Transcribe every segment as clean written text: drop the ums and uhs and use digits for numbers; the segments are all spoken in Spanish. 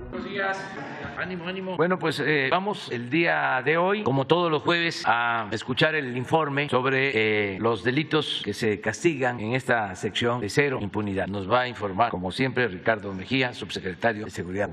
Buenos días. Ánimo, ánimo. Bueno, pues vamos el día de hoy, como todos los jueves, a escuchar el informe sobre los delitos que se castigan en esta sección de cero impunidad. Nos va a informar, como siempre, Ricardo Mejía, subsecretario de Seguridad.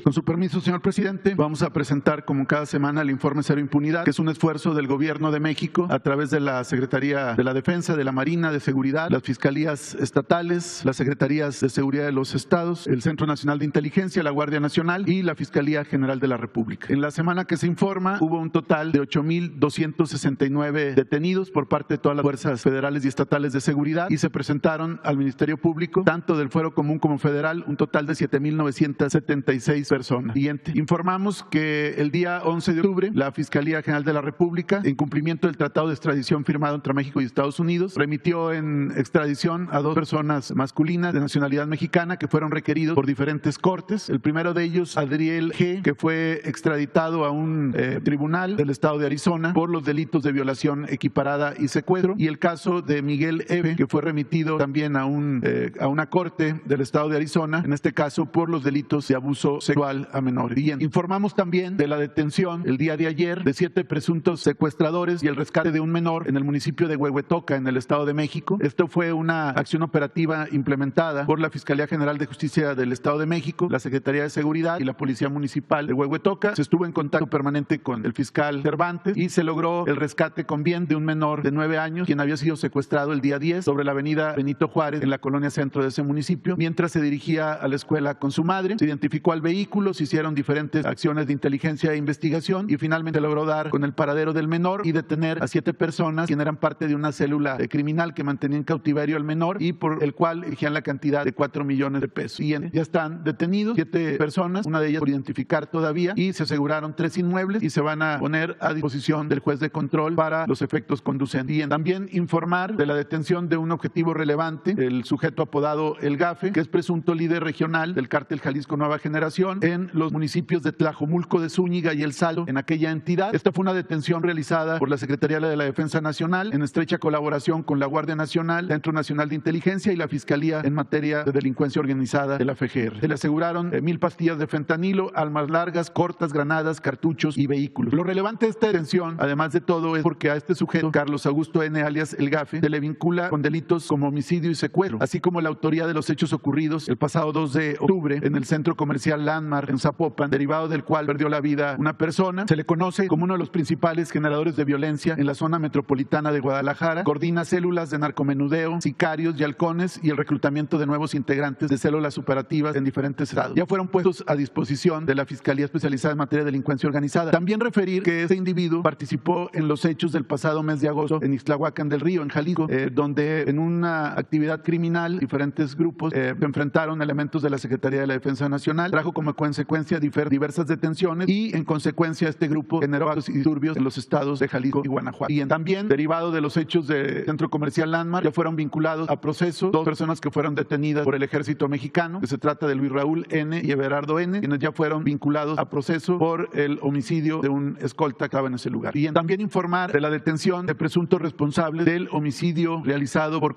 Con su permiso, señor presidente, vamos a presentar como cada semana el informe Cero Impunidad, que es un esfuerzo del Gobierno de México a través de la Secretaría de la Defensa, de la Marina, de Seguridad, las Fiscalías Estatales, las Secretarías de Seguridad de los Estados, el Centro Nacional de Inteligencia, la Guardia Nacional y la Fiscalía General de la República. En la semana que se informa hubo un total de 8,269 detenidos por parte de todas las fuerzas federales y estatales de seguridad y se presentaron al Ministerio Público, tanto del Fuero Común como federal, un total de 7,976 personas. Siguiente. Informamos que el día 11 de octubre la Fiscalía General de la República, en cumplimiento del Tratado de Extradición firmado entre México y Estados Unidos, remitió en extradición a 2 personas masculinas de nacionalidad mexicana que fueron requeridos por diferentes cortes. El primero de ellos, Adriel G., que fue extraditado a un tribunal del estado de Arizona por los delitos de violación equiparada y secuestro, y el caso de Miguel F., que fue remitido también a una corte del estado de Arizona, en este caso por los delitos de abuso sexual a menores. Bien, informamos también de la detención el día de ayer de 7 presuntos secuestradores y el rescate de un menor en el municipio de Huehuetoca, en el Estado de México. Esto fue una acción operativa implementada por la Fiscalía General de Justicia del Estado de México, la Secretaría de Seguridad y la Policía Municipal de Huehuetoca. Se estuvo en contacto permanente con el fiscal Cervantes y se logró el rescate con bien de un menor de 9 años, quien había sido secuestrado el día 10 sobre la avenida Benito Juárez, en la colonia centro de ese municipio, mientras se dirigía a la escuela con su madre. Se identificó al vehículo, se hicieron diferentes acciones de inteligencia e investigación y finalmente logró dar con el paradero del menor y detener a 7 personas quienes eran parte de una célula criminal que mantenía en cautiverio al menor y por el cual exigían la cantidad de 4 millones de pesos. Y ya están detenidos 7 personas, una de ellas por identificar todavía, y se aseguraron 3 inmuebles y se van a poner a disposición del juez de control para los efectos conducentes. Y también informar de la detención de un objetivo relevante, el sujeto apodado El Gafe, que es presunto líder regional del cártel Jalisco Nueva Generación en los municipios de Tlajomulco de Zúñiga y El Salto, en aquella entidad. Esta fue una detención realizada por la Secretaría de la Defensa Nacional en estrecha colaboración con la Guardia Nacional, Centro Nacional de Inteligencia y la Fiscalía en materia de delincuencia organizada de la FGR. Se le aseguraron 1,000 pastillas de fentanilo, armas largas, cortas, granadas, cartuchos y vehículos. Lo relevante de esta detención, además de todo, es porque a este sujeto, Carlos Augusto N., alias El Gafe, se le vincula con delitos como homicidio y secuestro, así como la autoría de los hechos ocurridos el pasado 2 de octubre en el centro comercial Landmark en Zapopan, derivado del cual perdió la vida una persona. Se le conoce como uno de los principales generadores de violencia en la zona metropolitana de Guadalajara, coordina células de narcomenudeo, sicarios y halcones y el reclutamiento de nuevos integrantes de células operativas en diferentes estados. Ya fueron puestos a disposición de la Fiscalía Especializada en Materia de Delincuencia Organizada. También referir que este individuo participó en los hechos del pasado mes de agosto en Ixtlahuacán del Río, en Jalisco, donde en una actividad criminal diferentes grupos enfrentaron elementos de la Secretaría de la Defensa Nacional, trajo como consecuencia diversas detenciones y en consecuencia este grupo generó actos y disturbios en los estados de Jalisco y Guanajuato. Y también, derivado de los hechos del centro comercial Landmark, ya fueron vinculados a proceso 2 personas que fueron detenidas por el ejército mexicano, que se trata de Luis Raúl N. y Everardo N., quienes ya fueron vinculados a proceso por el homicidio de un escolta que estaba en ese lugar. Y también informar de la detención de presuntos responsables del homicidio realizado por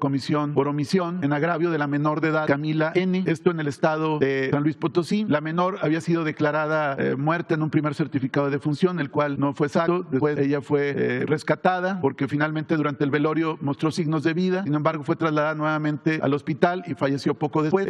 omisión en agravio de la menor de edad Camila N., esto en el estado de San Luis Potosí. La menor había sido declarada muerta en un primer certificado de defunción, el cual no fue exacto. Después ella fue rescatada porque finalmente durante el velorio mostró signos de vida. Sin embargo, fue trasladada nuevamente al hospital y falleció poco después.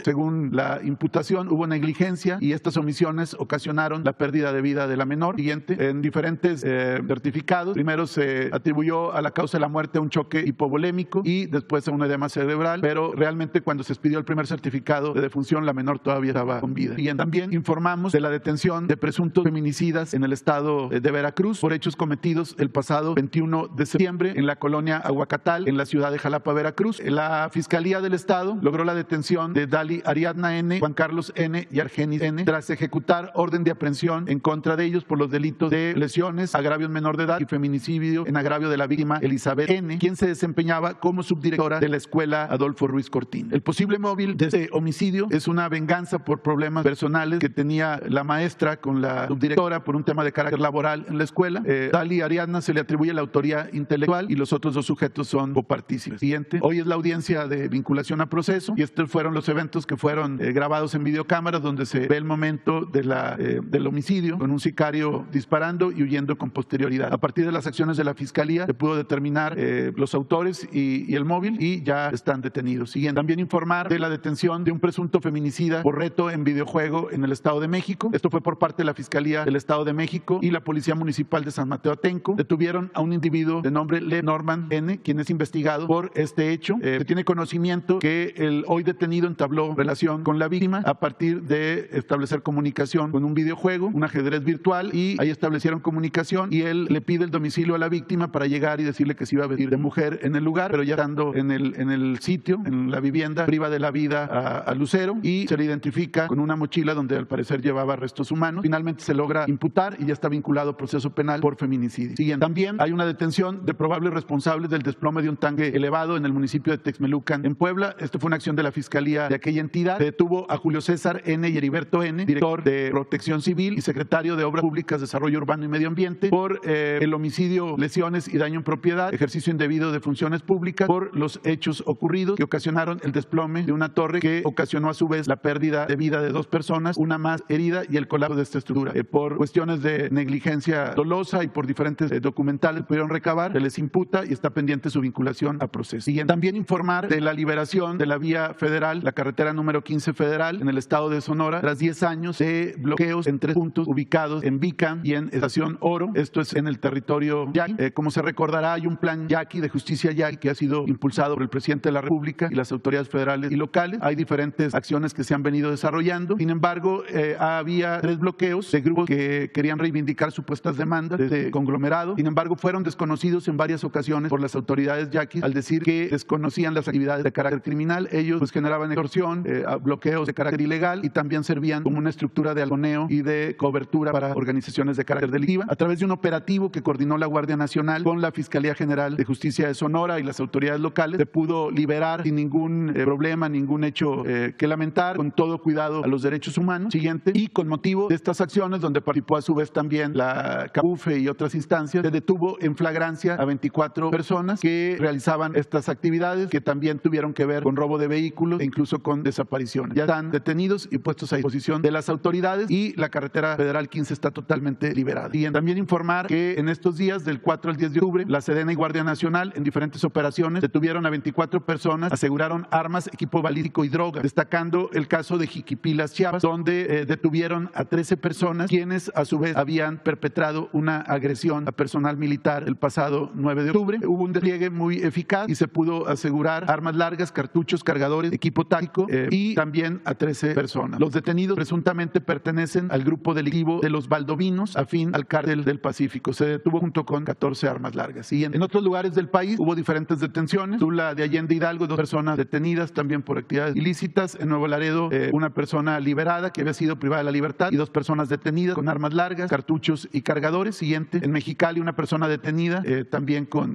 Según la imputación, hubo negligencia y estas omisiones ocasionaron la pérdida de vida de la menor. Siguiente, en diferentes certificados, primero se atribuyó a la causa de la muerte un choque hipovolémico y después a un edema cerebral, pero realmente cuando se expidió el primer certificado de defunción, la menor todavía estaba con vida. Y también informamos de la detención de presuntos feminicidas en el estado de Veracruz por hechos cometidos el pasado 21 de septiembre en la colonia Aguacatal, en la ciudad de Jalapa, Veracruz. La Fiscalía del Estado logró la detención de Dali Ariadna N., Juan Carlos N. y Argenis N. tras ejecutar orden de aprehensión en contra de ellos por los delitos de lesiones, agravio en menor de edad y feminicidio en agravio de la víctima Elizabeth N., quien se desempeñaba como subdirectora de la escuela Adolfo Ruiz Cortín. El posible móvil de este homicidio es una venganza por problemas personales que tenía la maestra con la subdirectora por un tema de carácter laboral en la escuela. Dali Ariadna se le atribuye la autoría intelectual y los otros dos sujetos son copartícipes. Siguiente. Hoy es la audiencia de vinculación a proceso y estos fueron los eventos que fueron grabados en videocámaras donde se ve el momento del homicidio con un sicario disparando y huyendo con posterioridad. A partir de las acciones de la Fiscalía se pudo determinar los autores y el móvil y ya están detenidos. Siguiente. También informar de la detención de un presunto feminicida por reto en videojuego en el Estado de México. Esto fue por parte de la Fiscalía del Estado de México y la Policía Municipal de San Mateo Atenco. Detuvieron a un individuo de nombre Lev Norman N., quien es investigado por este hecho. Se tiene conocimiento que el hoy detenido entabló relación con la víctima a partir de establecer comunicación con un videojuego, un ajedrez virtual, y ahí establecieron comunicación y él le pide el domicilio a la víctima para llegar y decirle que se iba a vestir de mujer en el lugar, pero ya estando en el sitio, en la vivienda, priva de la vida a Lucero y se le identifica con una mochila donde al parecer llevaba restos humanos. Finalmente se logra imputar y ya está vinculado a proceso penal por feminicidio. Siguiente. También hay una detención de probables responsables del desplome de un tanque elevado en el municipio de Texmelucan, en Puebla. Esto fue una acción de la Fiscalía de aquella entidad. Se detuvo a Julio César N. y Heriberto N., director de Protección Civil y secretario de Obras Públicas, Desarrollo Urbano y Medio Ambiente, por el homicidio, lesiones y daño en propiedad, ejercicio indebido de funciones públicas, por los hechos ocurridos que ocasionaron el desplome de una torre que ocasionó a su vez la pérdida de vida de 2 personas, una más herida y el colapso de esta estructura. Por cuestiones de negligencia dolosa y por diferentes documentales que pudieron recabar, se les imputa y está pendiente su vinculación a proceso. Siguiente. También informar de la liberación de la vía federal, la carretera número 15 federal en el estado de Sonora, tras 10 años de bloqueos en 3 puntos ubicados en Vicam y en Estación Oro. Esto es en el territorio yaqui. Como se recordará, hay un plan yaqui de justicia yaqui que ha sido impulsado por el presidente de la República y las autoridades federales y locales. Hay diferentes acciones que se han venido desarrollando. Sin embargo, había 3 bloqueos de grupos que querían reivindicar supuestas demandas de conglomerado. Sin embargo, fueron desconocidos en varias ocasiones por las autoridades yaquis al decir que desconocían las actividades de carácter criminal. Ellos pues generaban extorsión, bloqueos de carácter ilegal y también servían como una estructura de halconeo y de cobertura para organizaciones de carácter delictiva. A través de un operativo que coordinó la Guardia Nacional con la Fiscalía General de Justicia de Sonora y las autoridades locales, se pudo liberar sin ningún problema, ningún hecho que lamentar, con todo cuidado a los derechos humanos. Siguiente. Y con motivo de estas acciones, donde participó a su vez también la CAUFE y otras instancias, se detuvo en flagrancia a 24 personas que realizaban estas actividades, que también tuvieron que ver con robo de vehículos e incluso con desapariciones. Ya están detenidos y puestos a disposición de las autoridades y la carretera federal 15 está totalmente liberada. Y también informar que en estos días, del 4 al 10 de octubre, la Sedena y Guardia Nacional en diferentes operaciones detuvieron a 24 personas, aseguraron armas, equipo balístico y droga, destacando el caso de Jiquipilas, Chiapas, donde detuvieron a 13 personas quienes a su vez habían perpetrado una agresión a personal militar el pasado 9 de octubre. Hubo un despliegue muy eficaz y se pudo asegurar armas largas, cartuchos, cargadores, equipo táctico y también a 13 personas. Los detenidos presuntamente pertenecen al grupo delictivo de los Valdovinos, afín al Cártel del Pacífico. Se detuvo junto con 14 armas largas. Y en otros lugares del país hubo diferentes detenciones. Tula de Allende Hidalgo, 2 personas detenidas también por actividades ilícitas. En Nuevo Laredo, una persona liberada que había sido privada de la libertad y 2 personas detenidas con armas largas, cartuchos y cargadores. Siguiente. En Mexicali, una persona detenida también con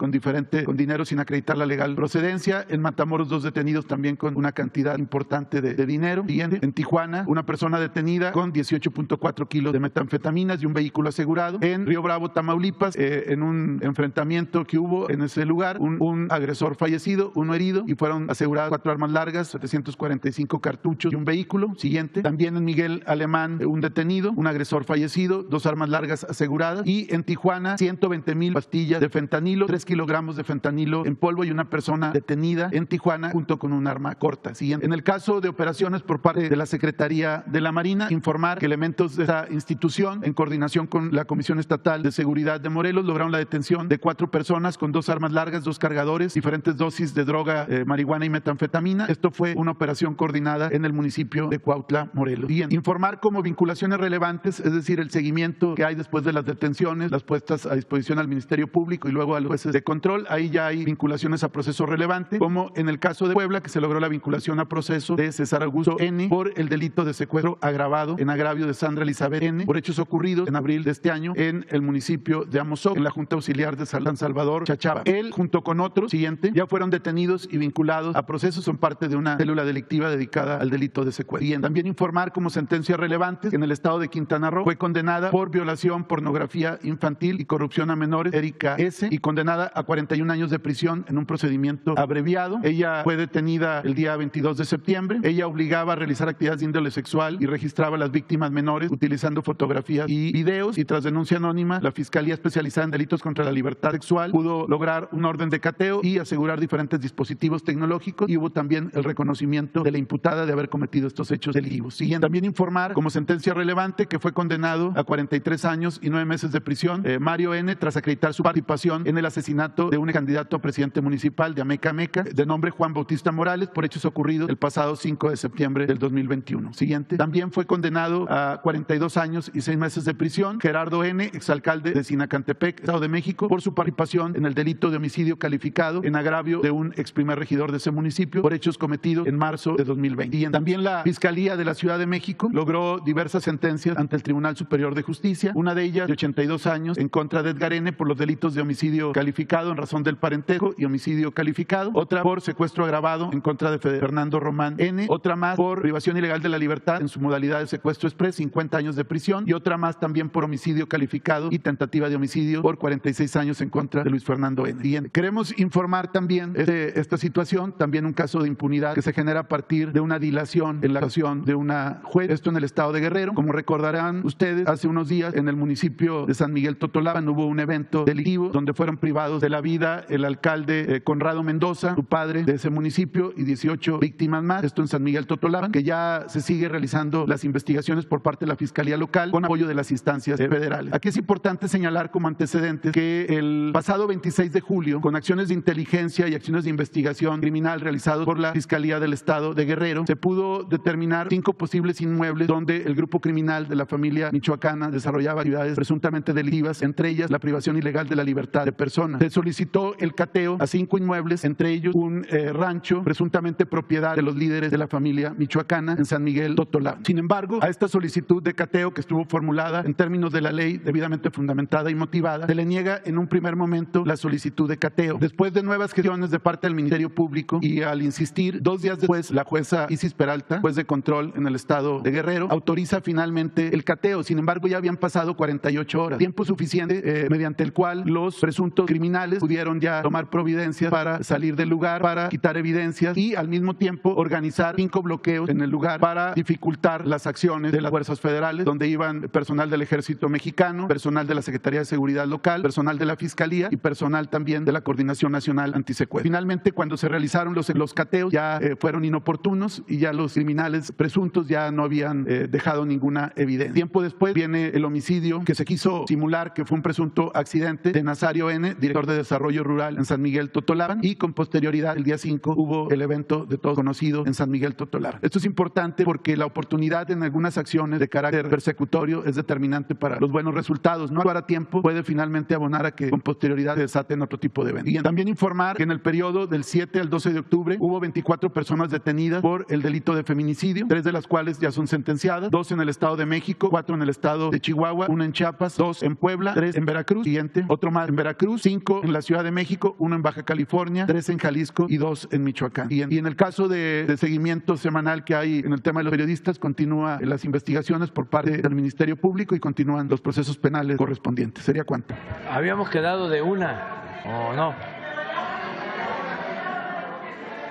dinero sin acreditar la legal procedencia. En Matamoros, 2 detenidos también con una cantidad importante de dinero. Siguiente. En Tijuana, una persona detenida con 18.4 kilos de metanfetaminas y un vehículo asegurado. En Río Bravo, Tamaulipas, en un enfrentamiento que hubo en ese lugar, un agresor fallecido, 1 herido y fueron aseguradas 4 armas largas, 745 cartuchos y un vehículo. Siguiente. También en Miguel Alemán, un detenido, un agresor fallecido, 2 armas largas aseguradas. Y en Tijuana, 120,000 pastillas de fentanilo, 3 kilogramos de fentanilo en polvo y una persona detenida en Tijuana junto con un arma corta. Siguiente. En el caso de operaciones por parte de la Secretaría de la Marina, informar que elementos de esta institución, en coordinación con la Comisión Estatal de Seguridad de Morelos, lograron la detención de 4 personas con 2 armas largas, 2 cargadores, diferentes dosis de droga, marihuana y metanfetamina. Esto fue una operación coordinada en el municipio de Cuautla, Morelos. Bien, informar como vinculaciones relevantes, es decir, el seguimiento que hay después de las detenciones, las puestas a disposición al Ministerio Público y luego a los jueces de control. Ahí ya hay vinculaciones a proceso relevante, como en el caso de Puebla, que se logró la vinculación a proceso de César Augusto N. por el delito de secuestro agravado en agravio de Sandra Elizabeth N. por hechos ocurridos en abril de este año en el municipio de Amozoc, en la Junta Auxiliar de San Salvador, Chachaba. Él, junto con otros, siguiente, ya fueron detenidos y vinculados a procesos, son parte de una célula delictiva dedicada al delito de secuestro. Y también informar como sentencias relevantes que en el estado de Quintana Roo fue condenada por violación, pornografía infantil y corrupción a menores Erika S. y condenada a 41 años de prisión en un procedimiento abreviado. Ella fue detenida el día 22 de septiembre. Ella obligaba a realizar actividades de índole sexual y registraba a las víctimas menores utilizando fotografías y videos, y tras denuncia anónima, la Fiscalía Especializada en Delitos contra la Libertad Sexual pudo lograr un orden de cateo y asegurar diferentes dispositivos tecnológicos, y hubo también el reconocimiento de la imputada de haber cometido estos hechos delictivos. Siguiente, también informar como sentencia relevante que fue condenado a 43 años y 9 meses de prisión Mario N. tras acreditar su participación en el asesinato de un candidato a presidente municipal de Ameca Meca, de nombre Juan Bautista Morales, por hechos ocurridos el pasado 5 de septiembre del 2021. Siguiente, también fue condenado a 42 años y 6 meses de prisión Gerardo N., exalcalde de Sinacantepec, Estado de México, por su participación en el delito de homicidio calificado en agravio de un ex primer regidor de ese municipio por hechos cometidos en marzo de 2020. Y también la Fiscalía de la Ciudad de México logró diversas sentencias ante el Tribunal Superior de Justicia, una de ellas de 82 años en contra de Edgar N. por los delitos de homicidio calificado en razón del parentesco y homicidio calificado, otra por secuestro agravado en contra de Fernando Román N., otra más por privación ilegal de la libertad en su modalidad de secuestro express, 50 años de prisión, y otra más también por homicidio calificado y tentativa de homicidio por 46 años en contra de Luis Fernando N. Bien, queremos informar también esta situación, también un caso de impunidad que se genera a partir de una dilación en la actuación de una juez, esto en el estado de Guerrero. Como recordarán ustedes, hace unos días en el municipio de San Miguel Totolapan hubo un evento delictivo donde fueron privados de la vida el alcalde Conrado Mendoza, su padre de ese municipio, y 18 víctimas más, esto en San Miguel Totolapan, que ya se sigue realizando las investigaciones por parte de la Fiscalía Local con apoyo de las instancias federales. Aquí es importante señalar como antecedentes que el pasado 26 de julio, con acciones de inteligencia y acciones de investigación criminal realizados por la Fiscalía del Estado de Guerrero, se pudo determinar 5 posibles inmuebles donde el grupo criminal de la familia michoacana desarrollaba actividades presuntamente delictivas, entre ellas la privación ilegal de la libertad de personas. Se solicitó el cateo a 5 inmuebles, entre ellos un rancho presuntamente propiedad de los líderes de la familia michoacana en San Miguel Totolapan. Sin embargo, a esta solicitud de cateo, que estuvo formulada en términos de la ley debidamente fundamentada y motivada, se le niega en un primer momento la solicitud de cateo. Después de nuevas gestiones de parte del Ministerio Público y al insistir, 2 días después, la jueza Isis Peralta, juez de control en el estado de Guerrero, autoriza finalmente el cateo. Sin embargo, ya habían pasado 48 horas, tiempo suficiente mediante el cual los presuntos criminales pudieron ya tomar providencias para salir del lugar, para quitar evidencias y al mismo tiempo organizar 5 bloqueos en el lugar para dificultar las acciones de las fuerzas federales, donde iban personal del Ejército Mexicano, personal de la Secretaría de Seguridad Local, personal de la Fiscalía y personal también de la Coordinación Nacional Antisecuestro. Finalmente, cuando se realizaron los cateos, ya fueron inoportunos y ya los criminales presuntos ya no habían dejado ninguna evidencia. Tiempo después viene el homicidio que se quiso simular que fue un presunto accidente de Nazario N., director de Desarrollo Rural en San Miguel Totolapan, y con posterioridad, el día 5, hubo el evento de todos conocido en San Miguel Totolapan. Esto es importante porque la oportunidad en algunas acciones de carácter persecutorio es determinante para los buenos resultados. No actuar a tiempo puede finalmente abonar a que con posterioridad se desaten otro tipo de eventos. Y también informar que en el periodo del 7 al 12 de octubre hubo 24 personas detenidas por el delito de feminicidio, 3 de las cuales ya son sentenciadas, 2 en el Estado de México, 4 en el Estado de Chihuahua, 1 en Chiapas, 2 en Puebla, 3 en Veracruz, siguiente, otro más en Veracruz, 5 en la Ciudad de México, 1 en Baja California, 3 en Jalisco y 2 en Michoacán. Y en el caso de seguimiento semanal que hay en el tema de los periodistas, continúa las investigaciones por parte del Ministerio Público y continúan los procesos penales correspondientes. ¿Sería cuánto? Habíamos quedado de una, ¿o no?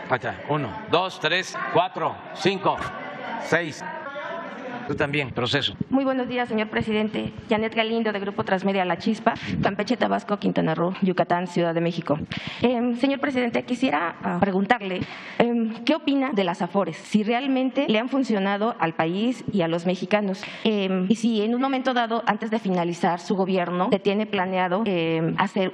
Ahí está, 1, 2, 3, 4, 5, 6. Tú también, proceso. Muy buenos días, señor presidente. Janet Galindo, de Grupo Transmedia La Chispa, Campeche, Tabasco, Quintana Roo, Yucatán, Ciudad de México. Señor presidente, quisiera preguntarle, ¿qué opina de las Afores? Si realmente le han funcionado al país y a los mexicanos. Y si en un momento dado, antes de finalizar su gobierno, se tiene planeado hacer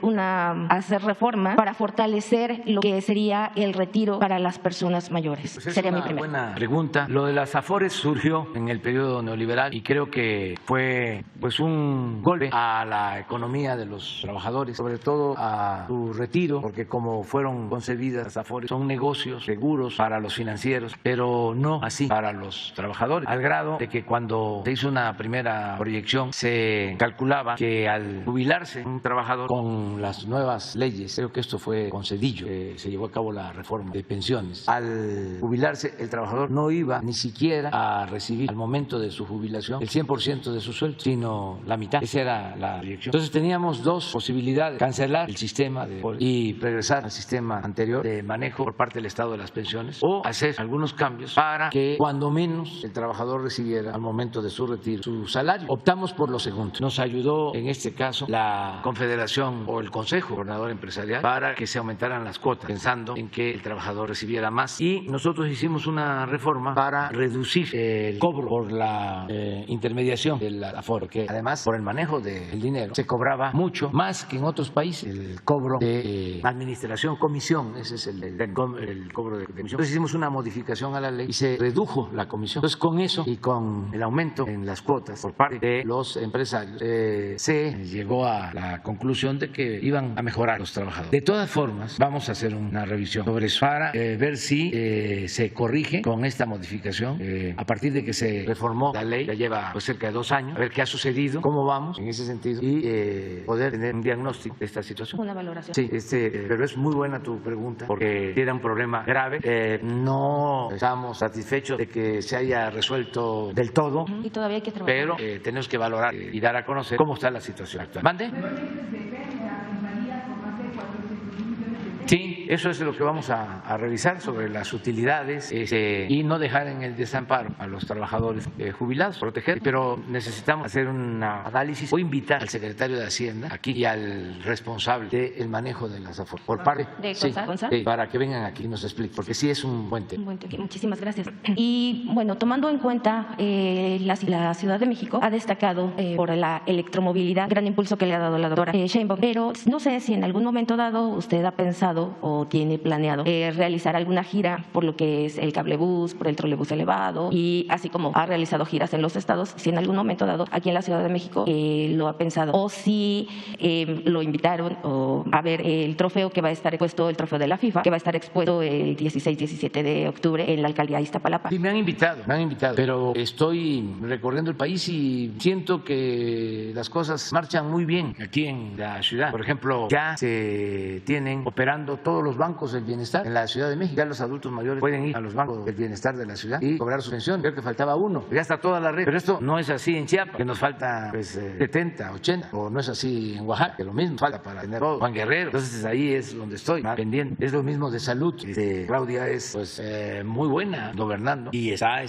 reforma para fortalecer lo que sería el retiro para las personas mayores. Pues sería mi primera. primera. Buena pregunta. Lo de las Afores surgió en el periodo periodo neoliberal, y creo que fue pues un golpe a la economía de los trabajadores, sobre todo a su retiro, porque como fueron concebidas las AFORES, son negocios seguros para los financieros, pero no así para los trabajadores, al grado de que cuando se hizo una primera proyección se calculaba que al jubilarse un trabajador con las nuevas leyes, creo que esto fue con Zedillo, se llevó a cabo la reforma de pensiones, al jubilarse el trabajador no iba ni siquiera a recibir al momento de su jubilación el 100% de su sueldo, sino la mitad. Esa era la proyección. Entonces teníamos dos posibilidades: cancelar el sistema y regresar al sistema anterior de manejo por parte del Estado de las pensiones, o hacer algunos cambios para que cuando menos el trabajador recibiera al momento de su retiro su salario. Optamos por lo segundo. Nos ayudó en este caso la Confederación o el Consejo Gobernador Empresarial para que se aumentaran las cuotas, pensando en que el trabajador recibiera más, y nosotros hicimos una reforma para reducir el cobro por la intermediación del Afore, que además por el manejo del dinero se cobraba mucho más que en otros países. El cobro de administración, comisión, ese es el cobro de comisión. Entonces hicimos una modificación a la ley y se redujo la comisión. Entonces con eso y con el aumento en las cuotas por parte de los empresarios se llegó a la conclusión de que iban a mejorar los trabajadores. De todas formas, vamos a hacer una revisión sobre eso para ver si se corrige con esta modificación a partir de que se reformó la ley. Ya lleva pues cerca de 2 años, a ver qué ha sucedido, cómo vamos en ese sentido, y poder tener un diagnóstico de esta situación. Una valoración. Sí, pero es muy buena tu pregunta, porque era un problema grave. No estamos satisfechos de que se haya resuelto del todo, Y todavía hay que trabajar. pero tenemos que valorar y dar a conocer cómo está la situación actual. ¿Mande? Sí, eso es lo que vamos a revisar sobre las utilidades y no dejar en el desamparo a los trabajadores jubilados, proteger, pero necesitamos hacer un análisis o invitar al secretario de Hacienda aquí y al responsable del manejo de las AFORES por parte ¿De Consa? sí, para que vengan aquí y nos expliquen, porque sí es un buen tema. Muchísimas gracias. Y bueno, tomando en cuenta la Ciudad de México ha destacado por la electromovilidad, gran impulso que le ha dado la doctora Sheinbaum, pero no sé si en algún momento dado usted ha pensado o tiene planeado realizar alguna gira por lo que es el cablebús, por el trolebús elevado, y así como ha realizado giras en los estados, si en algún momento dado aquí en la Ciudad de México lo ha pensado, o si lo invitaron a ver el trofeo que va a estar expuesto, el trofeo de la FIFA, que va a estar expuesto el 16-17 de octubre en la alcaldía de Iztapalapa. Sí, me han invitado, pero estoy recorriendo el país y siento que las cosas marchan muy bien aquí en la ciudad. Por ejemplo, ya se tienen operando todos los bancos del bienestar en la Ciudad de México. Ya los adultos mayores pueden ir a los bancos del bienestar de la ciudad y cobrar su pensión. Creo que faltaba uno, ya está toda la red. Pero esto no es así en Chiapas, que nos falta 70, 80, o no es así en Oaxaca, que lo mismo falta para tener todo. Juan Guerrero, entonces ahí es donde estoy más pendiente. Es lo mismo de salud. Claudia es pues muy buena gobernando y está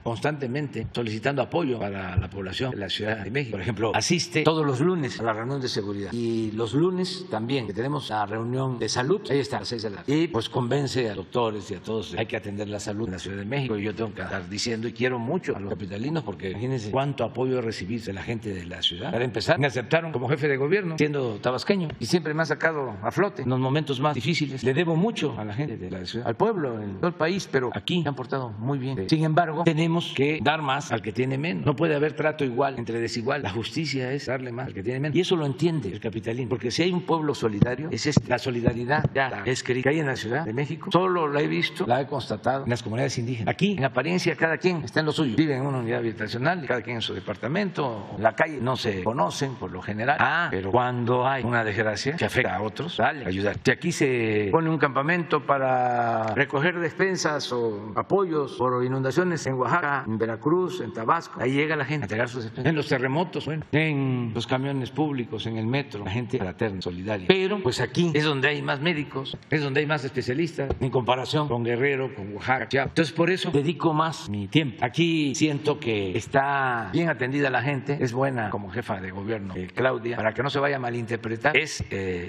constantemente solicitando apoyo para la población de la Ciudad de México. Por ejemplo, asiste todos los lunes a la reunión de seguridad, y los lunes también, que tenemos la reunión de salud, ahí está a las 6 de la tarde, y pues convence a doctores y a todos, hay que atender la salud en la Ciudad de México, y yo tengo que estar diciendo, y quiero mucho a los capitalinos, porque imagínense cuánto apoyo he recibido de la gente de la ciudad. Para empezar, me aceptaron como jefe de gobierno siendo tabasqueño, y siempre me ha sacado a flote en los momentos más difíciles. Le debo mucho a la gente de la ciudad, al pueblo, en todo el país, pero aquí me han portado muy bien. Sin embargo, tenemos que dar más al que tiene menos. No puede haber trato igual entre desigual. La justicia es darle más al que tiene menos, y eso lo entiende el capitalino, porque si hay un pueblo solidario, es la solidaridad ya escrita que hay en la Ciudad de México. Solo la he visto, la he constatado en las comunidades indígenas. Aquí, en apariencia, cada quien está en lo suyo, vive en una unidad habitacional, cada quien en su departamento, en la calle no se conocen por lo general. Pero cuando hay una desgracia que afecta a otros, dale, ayudar. Si aquí se pone un campamento para recoger despensas o apoyos por inundaciones en Oaxaca, en Veracruz, en Tabasco, ahí llega la gente a entregar sus despensas. En los terremotos, bueno, en los camiones públicos, en el metro, la gente fraterna, solidaria. Pero pues aquí es donde hay más médicos, es donde hay más especialistas en comparación con Guerrero, con Oaxaca, Chiapas. Entonces por eso dedico más mi tiempo. Aquí siento que está bien atendida la gente, es buena como jefa de gobierno Claudia, para que no se vaya a malinterpretar, es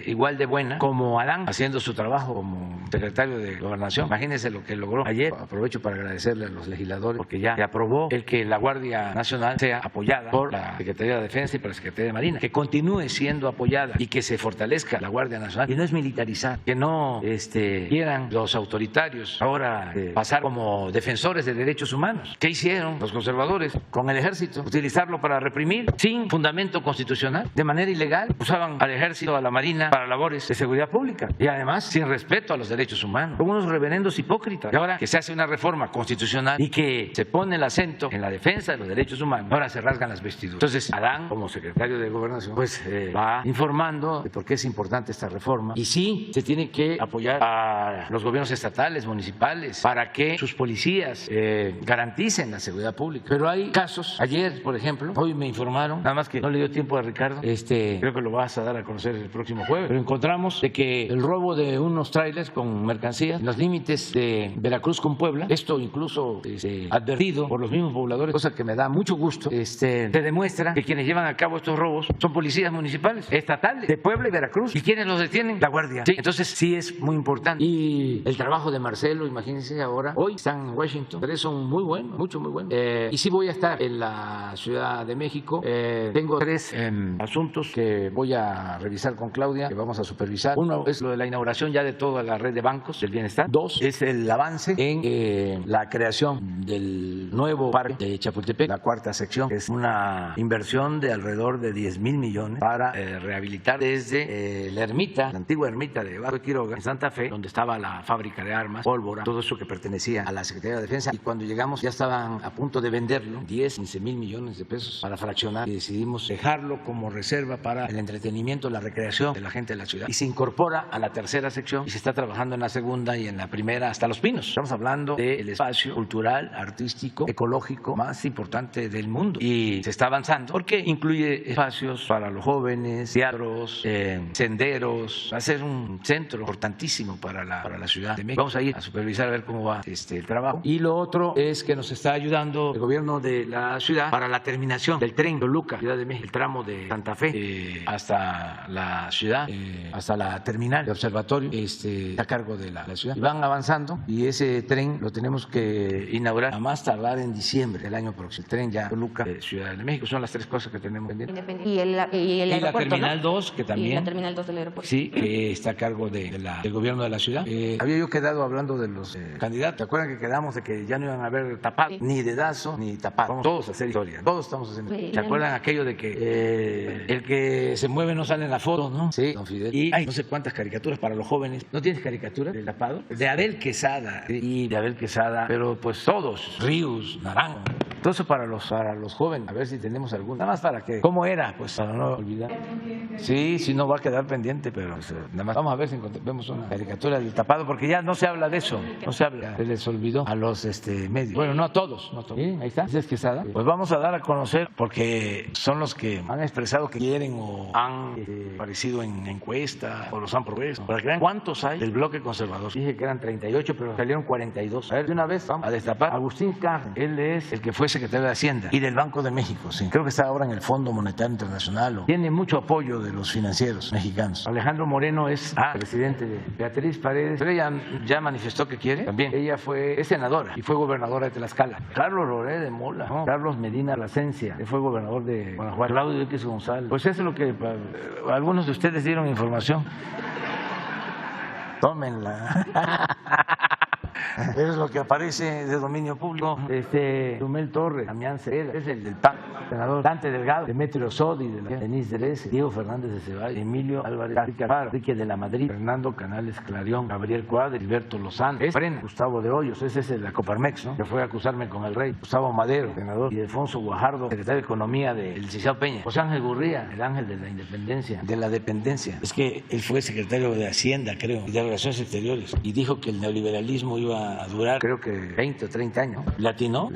igual de buena como Adán haciendo su trabajo como secretario de Gobernación. Imagínense lo que logró ayer. Aprovecho para agradecerle a los legisladores, porque ya se aprobó el que la Guardia Nacional sea apoyada por la Secretaría de Defensa y por la Secretaría de Marina, que continúe siendo apoyada y que se fortalezca la Guardia Nacional, y no es militarizar, que no no quieran los autoritarios ahora pasar como defensores de derechos humanos. ¿Qué hicieron los conservadores con el ejército? Utilizarlo para reprimir sin fundamento constitucional, de manera ilegal. Usaban al ejército, a la marina para labores de seguridad pública y además sin respeto a los derechos humanos. Son unos reverendos hipócritas. Y ahora que se hace una reforma constitucional y que se pone el acento en la defensa de los derechos humanos, ahora se rasgan las vestiduras. Entonces, Adán, como secretario de Gobernación, pues va informando de por qué es importante esta reforma. Y sí, se tiene que apoyar a los gobiernos estatales, municipales, para que sus policías garanticen la seguridad pública. Pero hay casos, ayer, por ejemplo, hoy me informaron, nada más que no le dio tiempo a Ricardo, creo que lo vas a dar a conocer el próximo jueves, pero encontramos de que el robo de unos trailers con mercancías en los límites de Veracruz con Puebla, esto incluso advertido por los mismos pobladores, cosa que me da mucho gusto, se demuestra que quienes llevan a cabo estos robos son policías municipales, estatales, de Puebla y Veracruz, y quienes los detienen, la Guardia. Sí, entonces sí es muy importante. Y el trabajo de Marcelo, imagínense ahora, hoy están en Washington, pero son muy buenos, muy buenos. Y sí voy a estar en la Ciudad de México. Tengo 3 asuntos que voy a revisar con Claudia, que vamos a supervisar. Uno es lo de la inauguración ya de toda la red de bancos del bienestar. 2 es el avance en la creación del nuevo parque de Chapultepec, la 4ª sección, que es una inversión de alrededor de 10,000 millones para rehabilitar desde la ermita, la antigua ermita de Barrio Quiroga, en Santa Fe, donde estaba la fábrica de armas, pólvora, todo eso que pertenecía a la Secretaría de Defensa. Y cuando llegamos ya estaban a punto de venderlo, 10, 15,000 millones de pesos para fraccionar, y decidimos dejarlo como reserva para el entretenimiento, la recreación de la gente de la ciudad. Y se incorpora a la 3ª sección y se está trabajando en la 2ª y en la 1ª hasta Los Pinos. Estamos hablando del espacio cultural, artístico, ecológico más importante del mundo, y se está avanzando porque incluye espacios para los jóvenes, teatros, senderos. Va a ser un centro importantísimo para la Ciudad de México. Vamos a ir a supervisar a ver cómo va el trabajo. Y lo otro es que nos está ayudando el gobierno de la ciudad para la terminación del tren Toluca, Ciudad de México, el tramo de Santa Fe hasta la ciudad, hasta la terminal de observatorio, está a cargo de la ciudad. Y van avanzando, y ese tren lo tenemos que inaugurar a más tardar en diciembre del año próximo. El tren ya Toluca, Ciudad de México. Son las 3 cosas que tenemos pendientes. Y el aeropuerto, la Terminal, ¿no? 2, que también. Y la Terminal 2 del aeropuerto. Sí, que está a cargo del gobierno de la ciudad. Había yo quedado hablando de los candidatos. ¿Te acuerdan que quedamos de que ya no iban a haber tapado? Sí. Ni dedazo, ni tapado. Vamos todos a hacer historia. Todos estamos haciendo. Sí. ¿Se acuerdan aquello de que el que se mueve no sale en la foto, no? Sí, don Fidel. Y hay no sé cuántas caricaturas para los jóvenes. ¿No tienes caricaturas del tapado? De Abel Quesada. Y de Abel Quesada, pero pues todos. Ríos, Naranjo. Todo eso para los jóvenes. A ver si tenemos alguna. Nada más para que. ¿Cómo era? Pues para no olvidar. Sí, no va a quedar pendiente, pero pues, nada más. Vamos a ver si vemos una caricatura del tapado, porque ya no se habla de eso. No se habla. Se les olvidó a los medios. Bueno, no a todos. No a todos. ¿Sí? Ahí está. ¿Es Quesada? Pues vamos a dar a conocer, porque son los que han expresado que quieren o han aparecido en encuesta o los han propuesto. Para que vean cuántos hay del bloque conservador. Dije que eran 38, pero salieron 42. A ver, de una vez vamos a destapar. Agustín Carmen, él es el que fue secretario de Hacienda y del Banco de México, sí. Creo que está ahora en el Fondo Monetario Internacional. Tiene mucho apoyo de los financieros mexicanos. Alejandro Moreno es presidente de Beatriz Paredes, pero ella ya manifestó que quiere también. Ella es senadora y fue gobernadora de Tlaxcala. Carlos Loré de Mola, ¿no? Carlos Medina Plasencia, que fue gobernador de Guanajuato. Claudio X González. Pues eso es lo que algunos de ustedes dieron información. Tómenla. Es lo que aparece de dominio público. Dumel Torres, Damián Cereda, es el del PAN, senador Dante Delgado, Demetrio Sodi, de la Denise Derece, Diego Fernández de Ceballos, Emilio Álvarez, Ricardo, Enrique de la Madrid, Fernando Canales Clarión, Gabriel Cuadra, Gilberto Lozano, Frena, Gustavo de Hoyos, ese es el de la Coparmex, ¿no? Que fue a acusarme con el rey, Gustavo Madero, senador, y Alfonso Guajardo, secretario de Economía del licenciado Peña, José Ángel Gurría, el ángel de la independencia, de la dependencia. Es que él fue secretario de Hacienda, creo, y de Relaciones Exteriores, y dijo que el neoliberalismo iba a durar, creo que 20 o 30 años. Latinó,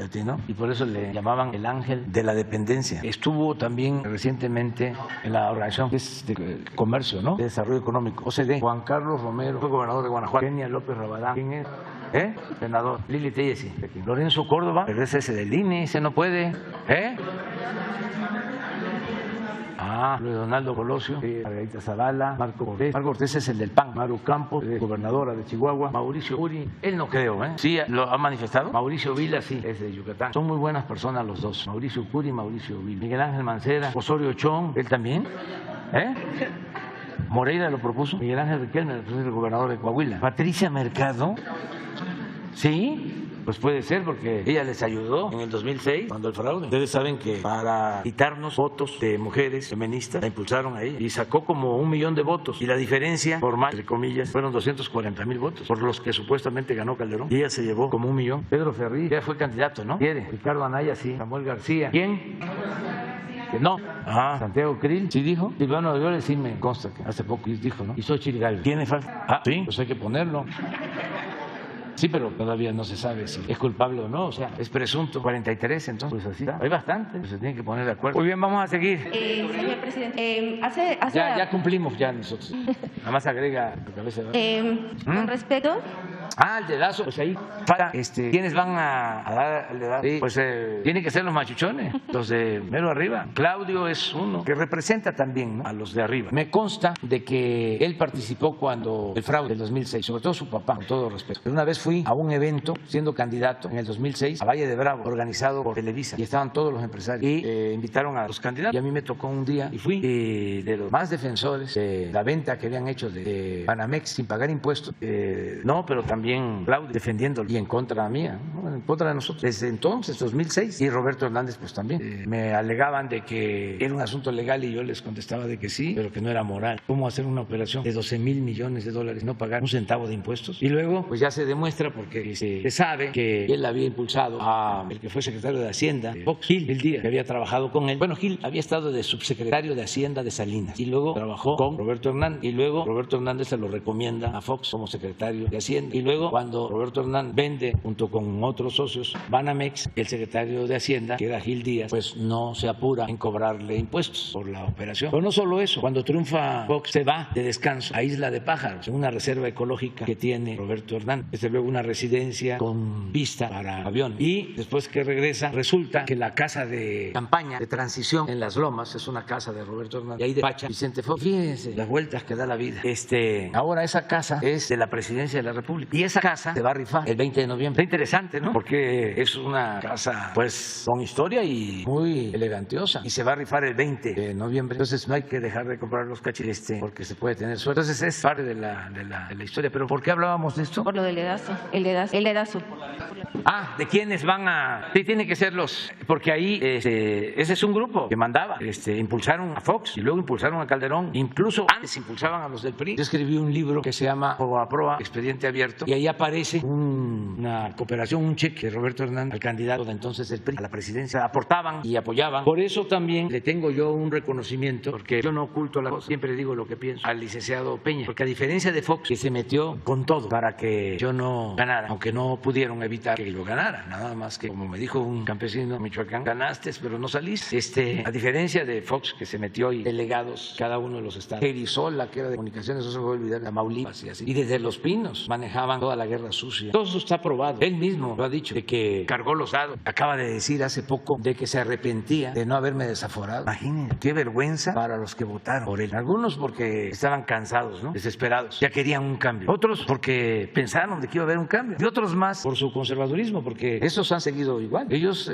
y por eso le llamaban el ángel de la dependencia. Estuvo también recientemente en la organización que es de comercio, ¿no? De desarrollo económico, OCDE. Juan Carlos Romero, fue gobernador de Guanajuato. Kenia López Rabadán, ¿quién es? Senador. Lili Tellesi. Lorenzo Córdoba, pero ese del INE, ese no puede. Luis Donaldo Colosio, Margarita Zavala, Marco Cortés. Marco Cortés es el del PAN. Maru Campos, gobernadora de Chihuahua. Mauricio Uri, él no creo, Sí, lo ha manifestado. Mauricio Vila, sí, es de Yucatán. Son muy buenas personas los dos. Mauricio Curi y Mauricio Vila. Miguel Ángel Mancera, Osorio Chong, él también. Moreira lo propuso, Miguel Ángel Riquelme, el gobernador de Coahuila. Patricia Mercado, sí. Pues puede ser, porque ella les ayudó en el 2006 cuando el fraude. Ustedes saben que para quitarnos votos de mujeres feministas, la impulsaron ahí y sacó como 1 millón de votos. Y la diferencia formal, entre comillas, fueron 240,000 votos, por los que supuestamente ganó Calderón. Y ella se llevó como 1 millón. Pedro Ferriz ya fue candidato, ¿no? ¿Quiere? Ricardo Anaya, sí. Samuel García. ¿Quién? Que no. Santiago Krill, ¿sí dijo? Silvano Aureoles sí me consta que hace poco dijo, ¿no? Y Xochitl Gálvez. ¿Tiene falta? Sí, pues hay que ponerlo. Sí, pero todavía no se sabe si es culpable o no, o sea, es presunto. 43, entonces, pues así está. Hay bastante, pues se tienen que poner de acuerdo. Muy bien, vamos a seguir. Señor presidente, ya cumplimos ya nosotros. Nada más agrega la cabeza. Con respecto... El dedazo, pues ahí para ¿quiénes van a dar el dedazo? Sí, pues tienen que ser los machuchones, los de mero arriba. Claudio es uno que representa también, ¿no?, a los de arriba. Me consta de que él participó cuando el fraude del 2006, sobre todo su papá, con todo respeto. Pero una vez fui a un evento siendo candidato en el 2006 a Valle de Bravo, organizado por Televisa, y estaban todos los empresarios y invitaron a los candidatos. Y a mí me tocó un día y fui, de los más defensores de la venta que habían hecho de Banamex sin pagar impuestos. No, pero también Claudio defendiéndolo y en contra mía, ¿no?, en contra de nosotros. Desde entonces, 2006, y Roberto Hernández pues también. Me alegaban de que era un asunto legal y yo les contestaba de que sí, pero que no era moral. ¿Cómo hacer una operación de 12,000 millones de dólares y no pagar un centavo de impuestos? Y luego pues ya se demuestra, porque se sabe que él había impulsado a el que fue secretario de Hacienda, Fox, Gil Díaz, que había trabajado con él. Bueno, Gil había estado de subsecretario de Hacienda de Salinas y luego trabajó con Roberto Hernández, y luego Roberto Hernández se lo recomienda a Fox como secretario de Hacienda. Y luego, cuando Roberto Hernández vende junto con otros socios Banamex, el secretario de Hacienda, que era Gil Díaz, pues no se apura en cobrarle impuestos por la operación. Pero no solo eso, cuando triunfa Fox se va de descanso a Isla de Pájaros, en una reserva ecológica que tiene Roberto Hernández, desde luego una residencia con vista para avión. Y después que regresa, resulta que la casa de campaña de transición en Las Lomas es una casa de Roberto Hernández, y ahí despacha Vicente Fox. Fíjense las vueltas que da la vida. Ahora esa casa es de la Presidencia de la República, y esa casa se va a rifar el 20 de noviembre. Está interesante, ¿no? Porque es una casa pues con historia y muy elegantiosa, y se va a rifar el 20 de noviembre. Entonces no hay que dejar de comprar los cachitos porque se puede tener suerte. Entonces es parte de la historia. Pero ¿por qué hablábamos de esto? Por lo del dedazo, el dedazo. ¿De quiénes van a...? Sí, tiene que ser los... Porque ahí ese es un grupo que mandaba. Impulsaron a Fox y luego impulsaron a Calderón. Incluso antes impulsaban a los del PRI. Yo escribí un libro que se llama Proa, Expediente Abierto, y ahí aparece una cooperación, un cheque de Roberto Hernández al candidato de entonces del PRI a la presidencia. Aportaban y apoyaban. Por eso también le tengo yo un reconocimiento, porque yo no oculto la cosa, siempre digo lo que pienso, al licenciado Peña. Porque a diferencia de Fox, que se metió con todo para que yo no ganara, aunque no pudieron evitar que yo ganara, nada más que, como me dijo un campesino de Michoacán, ganaste pero no saliste. A diferencia de Fox, que se metió, y delegados cada uno de los estados, Gerisola, que era de comunicaciones, eso se va a olvidar, Tamaulipas y así, y desde Los Pinos manejaban toda la guerra sucia. Todo eso está probado. Él mismo lo ha dicho, de que cargó los dados. Acaba de decir hace poco de que se arrepentía de no haberme desaforado. Imagínense, qué vergüenza para los que votaron por él. Algunos porque estaban cansados, ¿no?, desesperados, ya querían un cambio. Otros porque pensaron de que iba a haber un cambio. Y otros más por su conservadurismo, porque esos han seguido igual. Ellos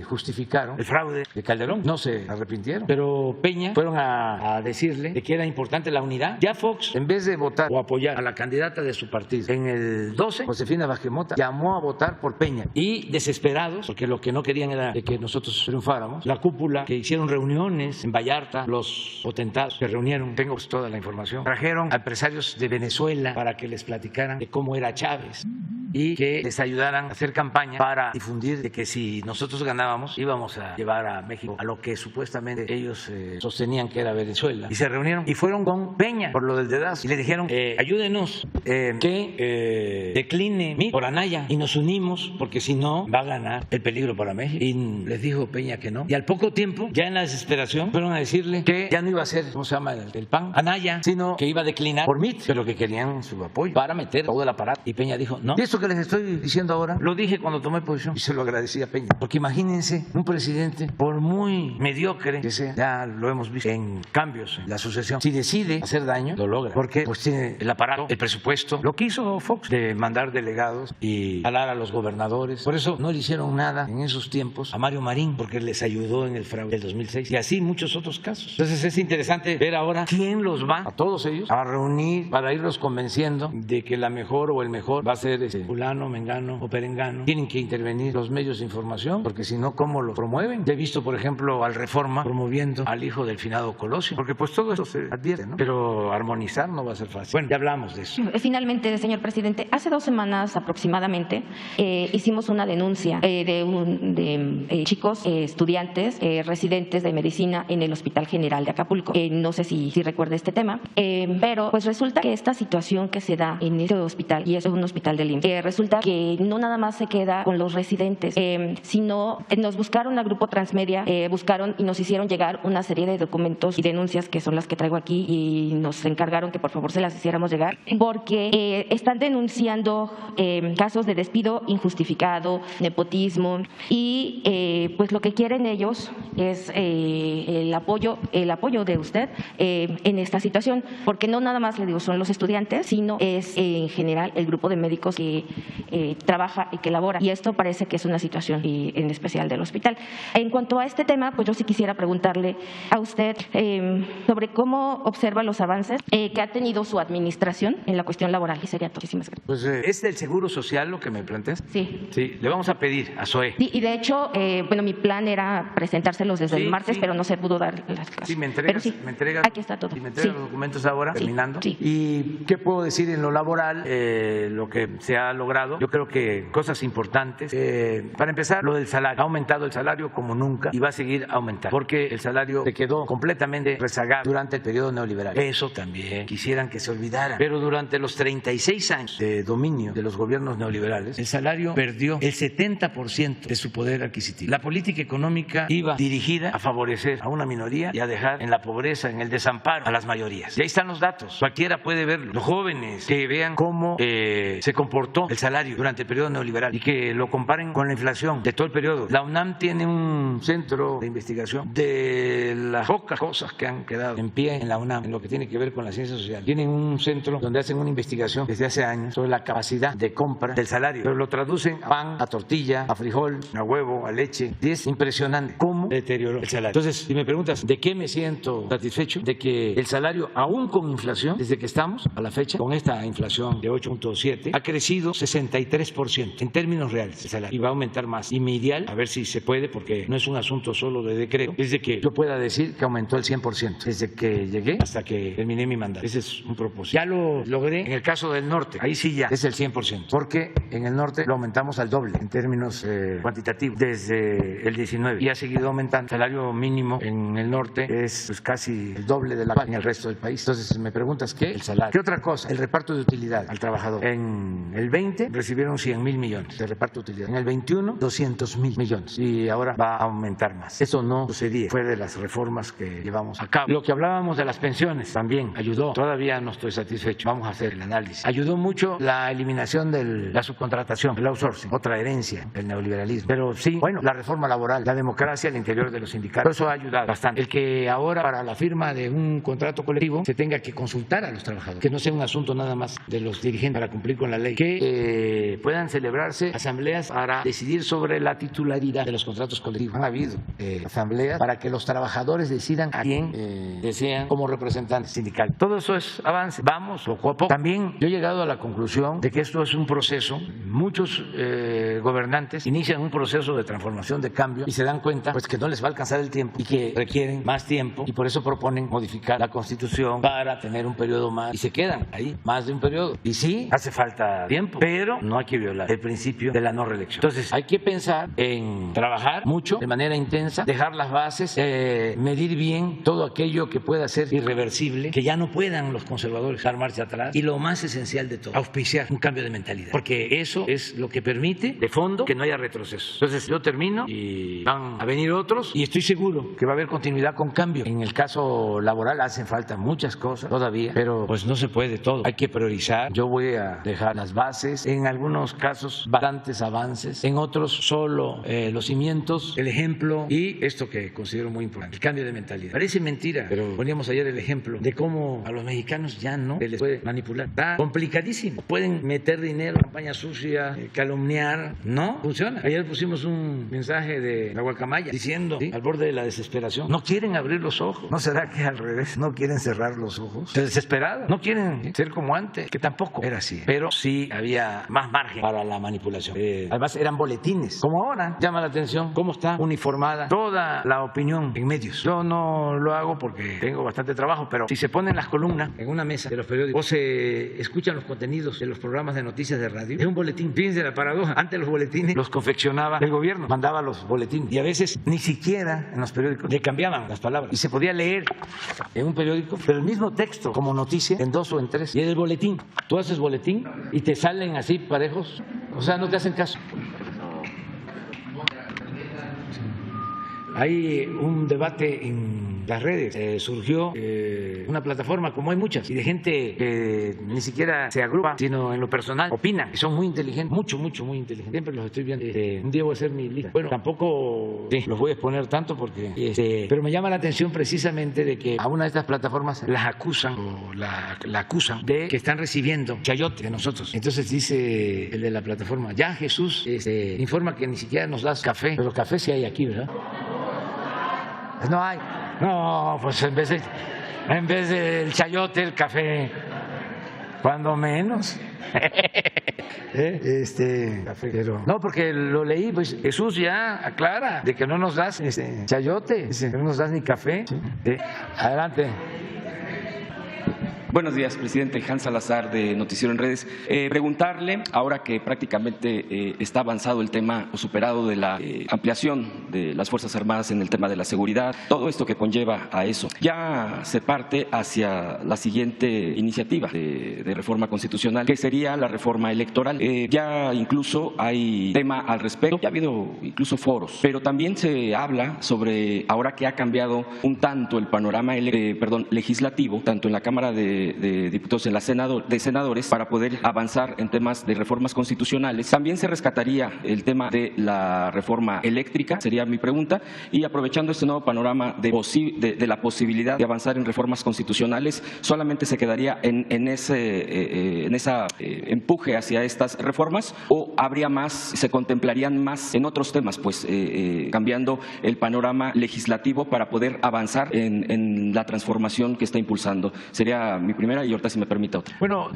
justificaron el fraude de Calderón, no se arrepintieron. Pero Peña fueron a decirle de que era importante la unidad. Ya Fox, en vez de votar o apoyar a la candidata de su partido en el 12, Josefina Vázquez Mota, llamó a votar por Peña. Y desesperados, porque lo que no querían era de que nosotros triunfáramos, la cúpula, que hicieron reuniones en Vallarta, los potentados se reunieron, tengo toda la información, trajeron a empresarios de Venezuela para que les platicaran de cómo era Chávez y que les ayudaran a hacer campaña para difundir de que si nosotros ganábamos íbamos a llevar a México a lo que supuestamente ellos sostenían que era Venezuela. Y se reunieron y fueron con Peña por lo del dedazo y le dijeron ayúdenos que decline por Anaya, y nos unimos porque si no va a ganar el peligro para México. Y les dijo Peña que no, y al poco tiempo, ya en la desesperación, fueron a decirle que ya no iba a ser, ¿cómo se llama?, el PAN, Anaya, sino que iba a declinar por MIT, pero que querían su apoyo para meter todo el aparato. Y Peña dijo no. ¿Y esto que les estoy diciendo ahora lo dije cuando tomé posición y se lo agradecí a Peña. Porque imagínense un presidente, por muy mediocre que sea, ya lo hemos visto en cambios en la sucesión, si decide hacer daño, lo logra. Porque pues tiene el aparato, el presupuesto, lo que hizo Fox de mandar delegados y jalar a los gobernadores. Por eso no le hicieron nada en esos tiempos a Mario Marín, porque les ayudó en el fraude del 2006 y así muchos otros casos. Entonces es interesante ver ahora quién los va a todos ellos a reunir para irlos convenciendo de que la mejor o el mejor va a ser fulano, mengano o perengano. Tienen que intervenir los medios de información, porque si no, ¿cómo lo promueven? Ya he visto, por ejemplo, al Reforma promoviendo al hijo del finado Colosio, porque pues todo eso se advierte, ¿no? Pero armonizar no va a ser fácil. Bueno, ya hablamos de eso. Finalmente, señor presidente, hace 2 semanas aproximadamente hicimos una denuncia de chicos estudiantes residentes de medicina en el Hospital General de Acapulco. No sé si recuerda este tema, pero pues resulta que esta situación que se da en este hospital, y es un hospital del IMSS, resulta que no nada más se queda con los residentes, sino nos buscaron al Grupo Transmedia, buscaron y nos hicieron llegar una serie de documentos y denuncias que son las que traigo aquí, y nos encargaron que por favor se las hiciéramos llegar, porque están denunciando casos de despido injustificado, nepotismo, y pues lo que quieren ellos es el apoyo de usted en esta situación, porque no nada más, le digo, son los estudiantes, sino es en general el grupo de médicos que trabaja y que labora, y esto parece que es una situación en especial del hospital. En cuanto a este tema, pues yo sí quisiera preguntarle a usted sobre cómo observa los avances que ha tenido su administración en la cuestión laboral, y sería todo. Muchísimas gracias. Pues ¿es del Seguro Social lo que me planteas? Sí. Sí, le vamos a pedir a Zoe. Sí, y de hecho, bueno, mi plan era presentárselos desde el martes, pero no se pudo dar las clases. Sí, me entregas, aquí está todo. Y me entregas los documentos ahora, terminando. Sí. ¿Y qué puedo decir en lo laboral? Lo que se ha logrado, yo creo que cosas importantes. Para empezar, lo del salario. Ha aumentado el salario como nunca y va a seguir aumentando, porque el salario se quedó completamente rezagado durante el periodo neoliberal. Eso también quisieran que se olvidara. Pero durante los 36 años de dominio de los gobiernos neoliberales, el salario perdió el 70% de su poder adquisitivo. La política económica iba dirigida a favorecer a una minoría y a dejar en la pobreza, en el desamparo a las mayorías. Y ahí están los datos. Cualquiera puede verlo. Los jóvenes que vean cómo se comportó el salario durante el periodo neoliberal y que lo comparen con la inflación de todo el periodo. La UNAM tiene un centro de investigación de las pocas cosas que han quedado en pie en la UNAM en lo que tiene que ver con la ciencia social. Tienen un centro donde hacen una investigación desde hace años sobre la capacidad de compra del salario, pero lo traducen a pan, a tortilla, a frijol, a huevo, a leche. Y es impresionante cómo deterioró el salario. Entonces, si me preguntas de qué me siento satisfecho, de que el salario, aún con inflación, desde que estamos a la fecha, con esta inflación de 8.7, ha crecido 63% en términos reales el salario, y va a aumentar más. Y mi ideal, a ver si se puede, porque no es un asunto solo de decreto, es de que yo pueda decir que aumentó el 100% desde que llegué hasta que terminé mi mandato. Ese es un propósito. Ya lo logré en el caso del norte, ahí sí ya es el 100%, porque en el norte lo aumentamos al doble en términos cuantitativos desde el 19 y ha seguido aumentando. El salario mínimo en el norte es pues, casi el doble de la en el resto del país. Entonces, me preguntas ¿qué? El salario. ¿Qué otra cosa? El reparto de utilidad al trabajador. En el 20 recibieron 100,000 millones de reparto de utilidad. En el 21, 200,000 millones. Y ahora va a aumentar más. Eso no sucedía. Fue de las reformas que llevamos a cabo. Lo que hablábamos de las pensiones también ayudó. Todavía no estoy satisfecho. Vamos a hacer el análisis. Ayudó mucho la eliminación de la subcontratación, el outsourcing, otra herencia del neoliberalismo. Pero sí, bueno, la reforma laboral, la democracia al interior de los sindicatos. Eso ha ayudado bastante. El que ahora para la firma de un contrato colectivo se tenga que consultar a los trabajadores, que no sea un asunto nada más de los dirigentes para cumplir con la ley, que puedan celebrarse asambleas para decidir sobre la titularidad de los contratos colectivos. Han habido asambleas para que los trabajadores decidan a quién desean como representantes sindicales. Todo eso es avance. Vamos poco a poco. También yo he llegado a la conclusión de que esto es un proceso. Muchos gobernantes inician un proceso de transformación, de cambio, y se dan cuenta pues que no les va a alcanzar el tiempo y que requieren más tiempo, y por eso proponen modificar la Constitución para tener un periodo más, y se quedan ahí más de un periodo. Y sí, hace falta tiempo, pero no hay que violar el principio de la no reelección. Entonces hay que pensar en trabajar mucho, de manera intensa, dejar las bases, medir bien todo aquello que pueda ser irreversible, que ya no puedan los conservadores dar marcha atrás, y lo más esencial de todo, auspiciar un cambio de mentalidad, porque eso es lo que permite de fondo que no haya retroceso. Entonces yo termino y van a venir otros, y estoy seguro que va a haber continuidad con cambio. En el caso laboral hacen falta muchas cosas todavía, pero pues no se puede todo. Hay que priorizar. Yo voy a dejar las bases avances, en algunos casos bastantes avances, en otros solo los cimientos, el ejemplo y esto que considero muy importante, el cambio de mentalidad. Parece mentira, pero poníamos ayer el ejemplo de cómo a los mexicanos ya no se les puede manipular. Está complicadísimo. Pueden meter dinero, campaña sucia, calumniar. No funciona. Ayer pusimos un mensaje de la guacamaya diciendo, ¿sí?, al borde de la desesperación. No quieren abrir los ojos. ¿No será que al revés? No quieren cerrar los ojos. Desesperados. No quieren ser como antes, que tampoco era así. Pero sí había más margen para la manipulación. Además eran boletines. Como ahora, llama la atención cómo está uniformada toda la opinión en medios. Yo no lo hago porque tengo bastante trabajo, pero si se ponen las columnas en una mesa de los periódicos o se escuchan los contenidos de los programas de noticias de radio, es un boletín. Fíjense la paradoja. Antes los boletines los confeccionaba el gobierno, mandaba los boletines y a veces ni siquiera en los periódicos le cambiaban las palabras y se podía leer en un periódico pero el mismo texto como noticia en 2 o en 3 y en el boletín. Tú haces boletín y te salen así parejos, o sea, no te hacen caso. Hay un debate en las redes, surgió una plataforma, como hay muchas, y de gente que ni siquiera se agrupa, sino en lo personal opinan, y son muy inteligentes, muy inteligentes. Siempre los estoy viendo. Un día voy a hacer mi lista. Bueno, tampoco los voy a exponer tanto porque, pero me llama la atención precisamente de que a una de estas plataformas las acusan o la acusan de que están recibiendo chayote de nosotros. Entonces dice el de la plataforma, ya Jesús informa que ni siquiera nos das café, pero café sí hay aquí, ¿verdad? No hay. No, pues en vez del chayote, el café, cuando menos. Café, pero no, porque lo leí, pues Jesús ya aclara de que no nos das chayote, que no nos das ni café. Adelante. Buenos días, presidente. Hans Salazar, de Noticiero en Redes. Preguntarle, ahora que prácticamente está avanzado el tema o superado de la ampliación de las Fuerzas Armadas en el tema de la seguridad, todo esto que conlleva a eso, ya se parte hacia la siguiente iniciativa de reforma constitucional, que sería la reforma electoral. Ya incluso hay tema al respecto, ya ha habido incluso foros, pero también se habla sobre, ahora que ha cambiado un tanto el panorama legislativo, tanto en la Cámara de Diputados, en la de senadores, para poder avanzar en temas de reformas constitucionales. También se rescataría el tema de la reforma eléctrica, sería mi pregunta, y aprovechando este nuevo panorama de la posibilidad de avanzar en reformas constitucionales, solamente se quedaría en ese empuje hacia estas reformas, o habría más, se contemplarían más en otros temas, pues cambiando el panorama legislativo para poder avanzar en la transformación que está impulsando. Sería mi primera, y ahorita si me permite otra. Bueno,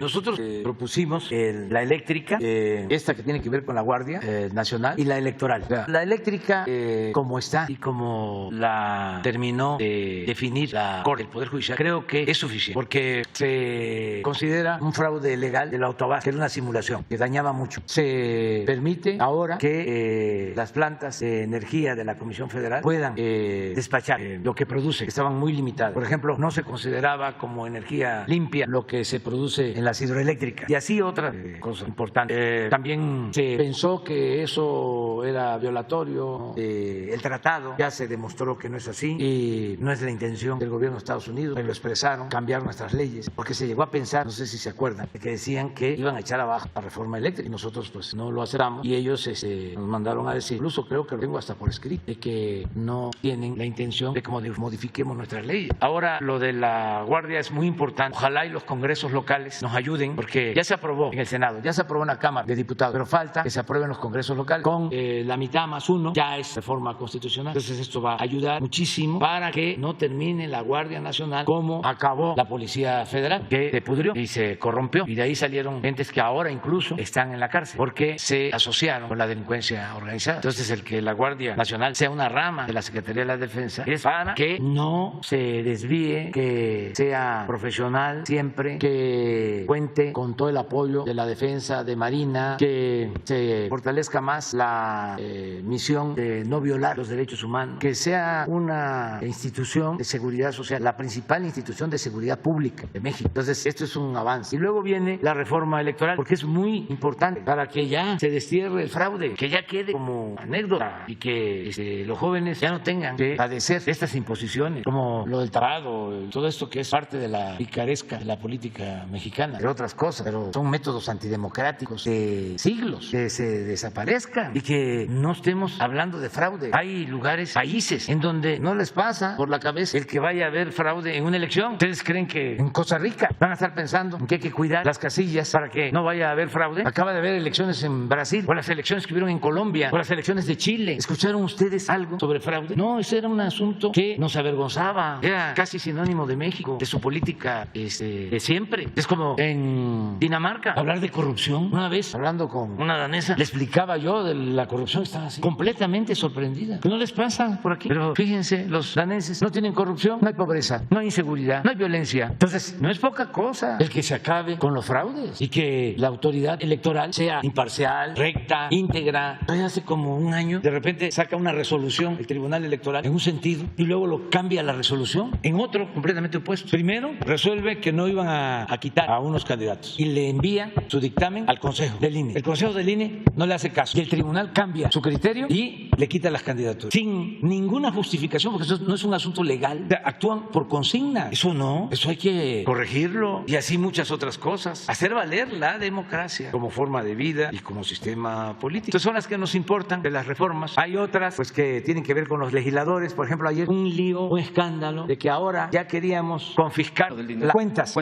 nosotros propusimos la eléctrica, esta que tiene que ver con la Guardia Nacional, y la electoral. O sea, la eléctrica, como está y como la terminó de definir la Corte, el Poder Judicial, creo que es suficiente, porque se considera un fraude legal del autobús, que era una simulación que dañaba mucho. Se permite ahora que las plantas de energía de la Comisión Federal puedan despachar lo que produce, que estaban muy limitadas. Por ejemplo, no se consideraba como energía limpia lo que se produce en las hidroeléctricas, y así otra cosa importante. También se pensó que eso era violatorio el tratado, ya se demostró que no es así y no es la intención del gobierno de Estados Unidos, me lo expresaron, cambiar nuestras leyes, porque se llegó a pensar, no sé si se acuerdan, que decían que iban a echar abajo la reforma eléctrica y nosotros pues no lo aceptamos, y ellos nos mandaron a decir, incluso creo que lo tengo hasta por escrito, de que no tienen la intención de que modifiquemos nuestras leyes. Ahora lo de la Guardia es muy importante. Ojalá y los congresos locales nos ayuden, porque ya se aprobó en el Senado, ya se aprobó en la Cámara de Diputados, pero falta que se aprueben los congresos locales. Con la mitad más uno ya es reforma constitucional. Entonces esto va a ayudar muchísimo para que no termine la Guardia Nacional como acabó la Policía Federal, que se pudrió y se corrompió, y de ahí salieron gentes que ahora incluso están en la cárcel porque se asociaron con la delincuencia organizada. Entonces el que la Guardia Nacional sea una rama de la Secretaría de la Defensa es para que no se desvíe, que sea profesional siempre, que cuente con todo el apoyo de la Defensa, de Marina, que se fortalezca más la la misión de no violar los derechos humanos, que sea una institución de seguridad social, la principal institución de seguridad pública de México. Entonces, esto es un avance. Y luego viene la reforma electoral, porque es muy importante para que ya se destierre el fraude, que ya quede como anécdota y que los jóvenes ya no tengan que padecer estas imposiciones, como lo del tabaco, todo esto que es parte de la picaresca de la política mexicana, entre otras cosas, pero son métodos antidemocráticos de siglos, que se desaparezcan y que no estemos hablando de fraude. Hay lugares, países, en donde no les pasa por la cabeza el que vaya a haber fraude en una elección. ¿Ustedes creen que en Costa Rica van a estar pensando en que hay que cuidar las casillas para que no vaya a haber fraude? Acaba de haber elecciones en Brasil, o las elecciones que hubieron en Colombia, o las elecciones de Chile. ¿Escucharon ustedes algo sobre fraude? No, ese era un asunto que nos avergonzaba. Era casi sinónimo de México, de su política de siempre. Es como en Dinamarca, hablar de corrupción. Una vez, hablando con una danesa, le explicaba yo de la corrupción, estaba así, completamente sorprendida. ¿No les pasa por aquí? Pero fíjense, los daneses no tienen corrupción, no hay pobreza, no hay inseguridad, no hay violencia. Entonces, no es poca cosa el que se acabe con los fraudes y que la autoridad electoral sea imparcial, recta, íntegra. Entonces, hace como un año, de repente saca una resolución el Tribunal Electoral en un sentido y luego lo cambia la resolución en otro completamente opuesto. Primero, resuelve que no iban a quitar a unos candidatos y le envía su dictamen al Consejo del INE. El Consejo del INE no le hace caso y el Tribunal cambia su criterio y le quita las candidaturas sin ninguna justificación, porque eso no es un asunto legal. O sea, actúan por consigna. Eso no, eso hay que corregirlo y así muchas otras cosas. Hacer valer la democracia como forma de vida y como sistema político. Entonces son las que nos importan de las reformas. Hay otras pues que tienen que ver con los legisladores. Por ejemplo, ayer un lío, un escándalo de que ahora ya queríamos confiscar las cuentas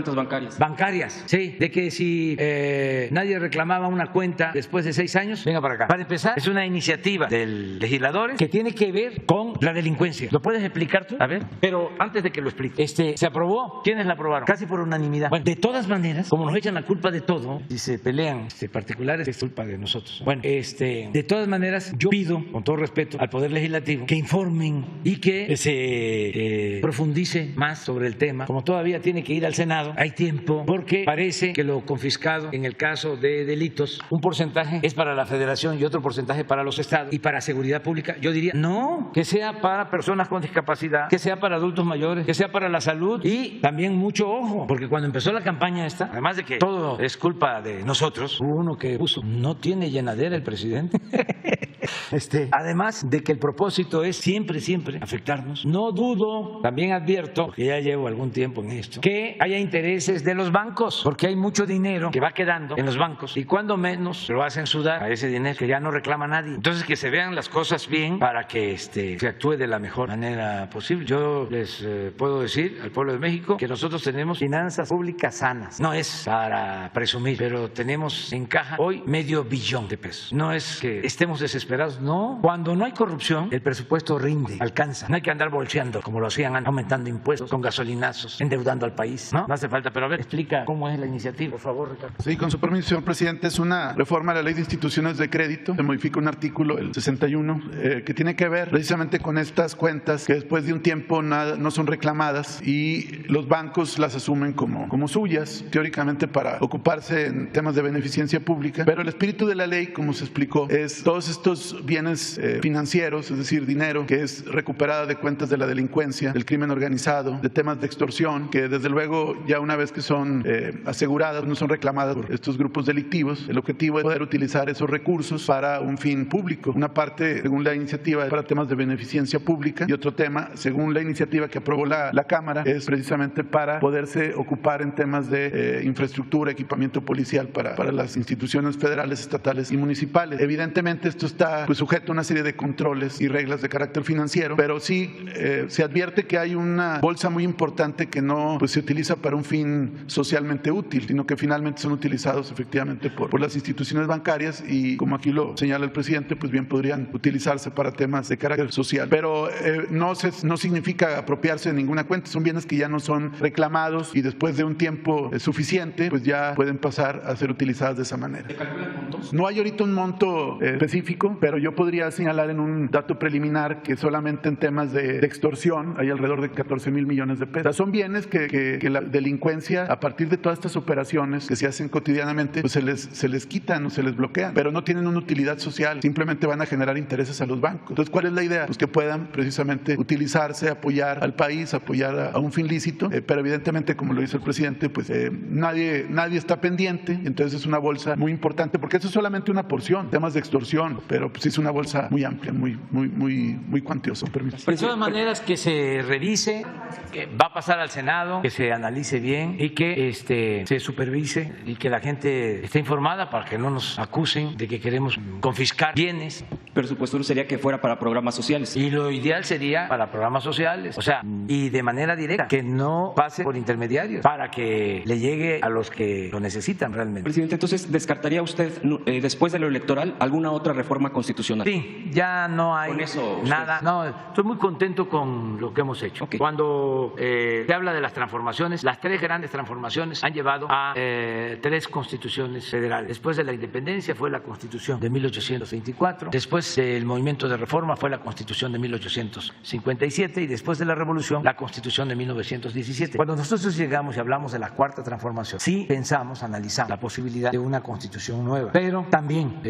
bancarias. Sí, de que si nadie reclamaba una cuenta después de 6 años, venga para acá. Para empezar, es una iniciativa del legislador que tiene que ver con la delincuencia. ¿Lo puedes explicar tú? A ver, pero antes de que lo explique, se aprobó. ¿Quiénes la aprobaron? Casi por unanimidad. Bueno, de todas maneras, como nos echan la culpa de todo y se pelean particulares, es culpa de nosotros. Bueno, de todas maneras, yo pido, con todo respeto, al Poder Legislativo que informen y que se profundice más sobre el tema. Como todavía tiene que ir al Senado, hay tiempo, porque parece que lo confiscado en el caso de delitos, un porcentaje es para la Federación y otro porcentaje para los estados y para seguridad pública. Yo diría, no, que sea para personas con discapacidad, que sea para adultos mayores, que sea para la salud y también mucho ojo, porque cuando empezó la campaña esta, además de que todo es culpa de nosotros, hubo uno que puso, no tiene llenadera el presidente. Además de que el propósito es siempre afectarnos. No dudo, también advierto, porque ya llevo algún tiempo en esto, que haya intereses de los bancos, porque hay mucho dinero que va quedando en los bancos y cuando menos lo hacen sudar a ese dinero que ya no reclama nadie. Entonces que se vean las cosas bien para que se actúe de la mejor manera posible. Yo les puedo decir al pueblo de México que nosotros tenemos finanzas públicas sanas. No es para presumir, pero tenemos en caja hoy $500 billion de pesos. No es que estemos desesperados, no. Cuando no hay corrupción, el presupuesto rinde, alcanza. No hay que andar bolseando como lo hacían antes, aumentando impuestos, con gasolinazos, endeudando al país. No hace falta, pero a ver, explica cómo es la iniciativa, por favor, Ricardo. Sí, con su permiso, señor presidente, es una reforma a la Ley de Instituciones de Crédito. Se modifica un artículo, el 61, que tiene que ver precisamente con estas cuentas que después de un tiempo no son reclamadas y los bancos las asumen como suyas, teóricamente para ocuparse en temas de beneficencia pública. Pero el espíritu de la ley, como se explicó, es todos estos bienes financieros, es decir, dinero que es recuperada de cuentas de la delincuencia, del crimen organizado, de temas de extorsión, que desde luego ya una vez que son aseguradas, no son reclamadas por estos grupos delictivos. El objetivo es poder utilizar esos recursos para un fin público. Una parte, según la iniciativa, es para temas de beneficencia pública y otro tema, según la iniciativa que aprobó la Cámara, es precisamente para poderse ocupar en temas de infraestructura, equipamiento policial para las instituciones federales, estatales y municipales. Evidentemente esto está sujeto a una serie de controles y reglas de carácter financiero, pero sí se advierte que hay una bolsa muy importante que no se utiliza para un fin socialmente útil, sino que finalmente son utilizados efectivamente por las instituciones bancarias y, como aquí lo señala el presidente, pues bien podrían utilizar utilizarse para temas de carácter social. Pero no significa apropiarse de ninguna cuenta, son bienes que ya no son reclamados y después de un tiempo suficiente, pues ya pueden pasar a ser utilizadas de esa manera. ¿Se calculan montos? No hay ahorita un monto específico, pero yo podría señalar en un dato preliminar que solamente en temas de extorsión hay alrededor de 14,000 millones de pesos. O sea, son bienes que la delincuencia, a partir de todas estas operaciones que se hacen cotidianamente, pues se les quitan o se les bloquean, pero no tienen una utilidad social, simplemente van a generar intereses a los bancos. Entonces, ¿cuál es la idea? Pues que puedan precisamente utilizarse, apoyar al país, apoyar a un fin lícito, pero evidentemente, como lo dice el presidente, pues nadie está pendiente, entonces es una bolsa muy importante, porque eso es solamente una porción, temas de extorsión, pero pues es una bolsa muy amplia, muy cuantiosa. De todas maneras, que se revise, que va a pasar al Senado, que se analice bien y que se supervise y que la gente esté informada para que no nos acusen de que queremos confiscar bienes. Pero su postura sería que fuera para programas sociales. Y lo ideal sería para programas sociales, o sea, y de manera directa, que no pase por intermediarios, para que le llegue a los que lo necesitan realmente. Presidente, entonces, ¿descartaría usted, después de lo electoral, alguna otra reforma constitucional? Sí, ya no hay ¿Con eso nada. No, estoy muy contento con lo que hemos hecho. Okay. Cuando se habla de las transformaciones, las 3 grandes transformaciones han llevado a 3 constituciones federales. Después de la independencia fue la Constitución de 1824, después del movimiento de reforma fue la Constitución de 1857 y después de la Revolución la Constitución de 1917. Cuando nosotros llegamos y hablamos de la 4ª transformación, sí pensamos, analizar la posibilidad de una Constitución nueva, pero también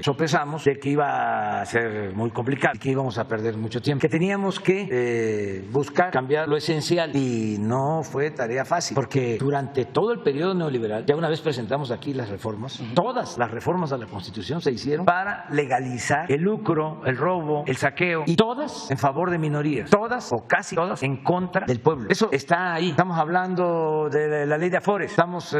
sopesamos de que iba a ser muy complicado y que íbamos a perder mucho tiempo, que teníamos que buscar cambiar lo esencial y no fue tarea fácil, porque durante todo el periodo neoliberal, ya una vez presentamos aquí las reformas, todas las reformas a la Constitución se hicieron para legalizar el lucro, el robo, el saqueo, y todas en favor de minorías, todas o casi todas en contra del pueblo. Eso está ahí. Estamos hablando de la ley de Afores, estamos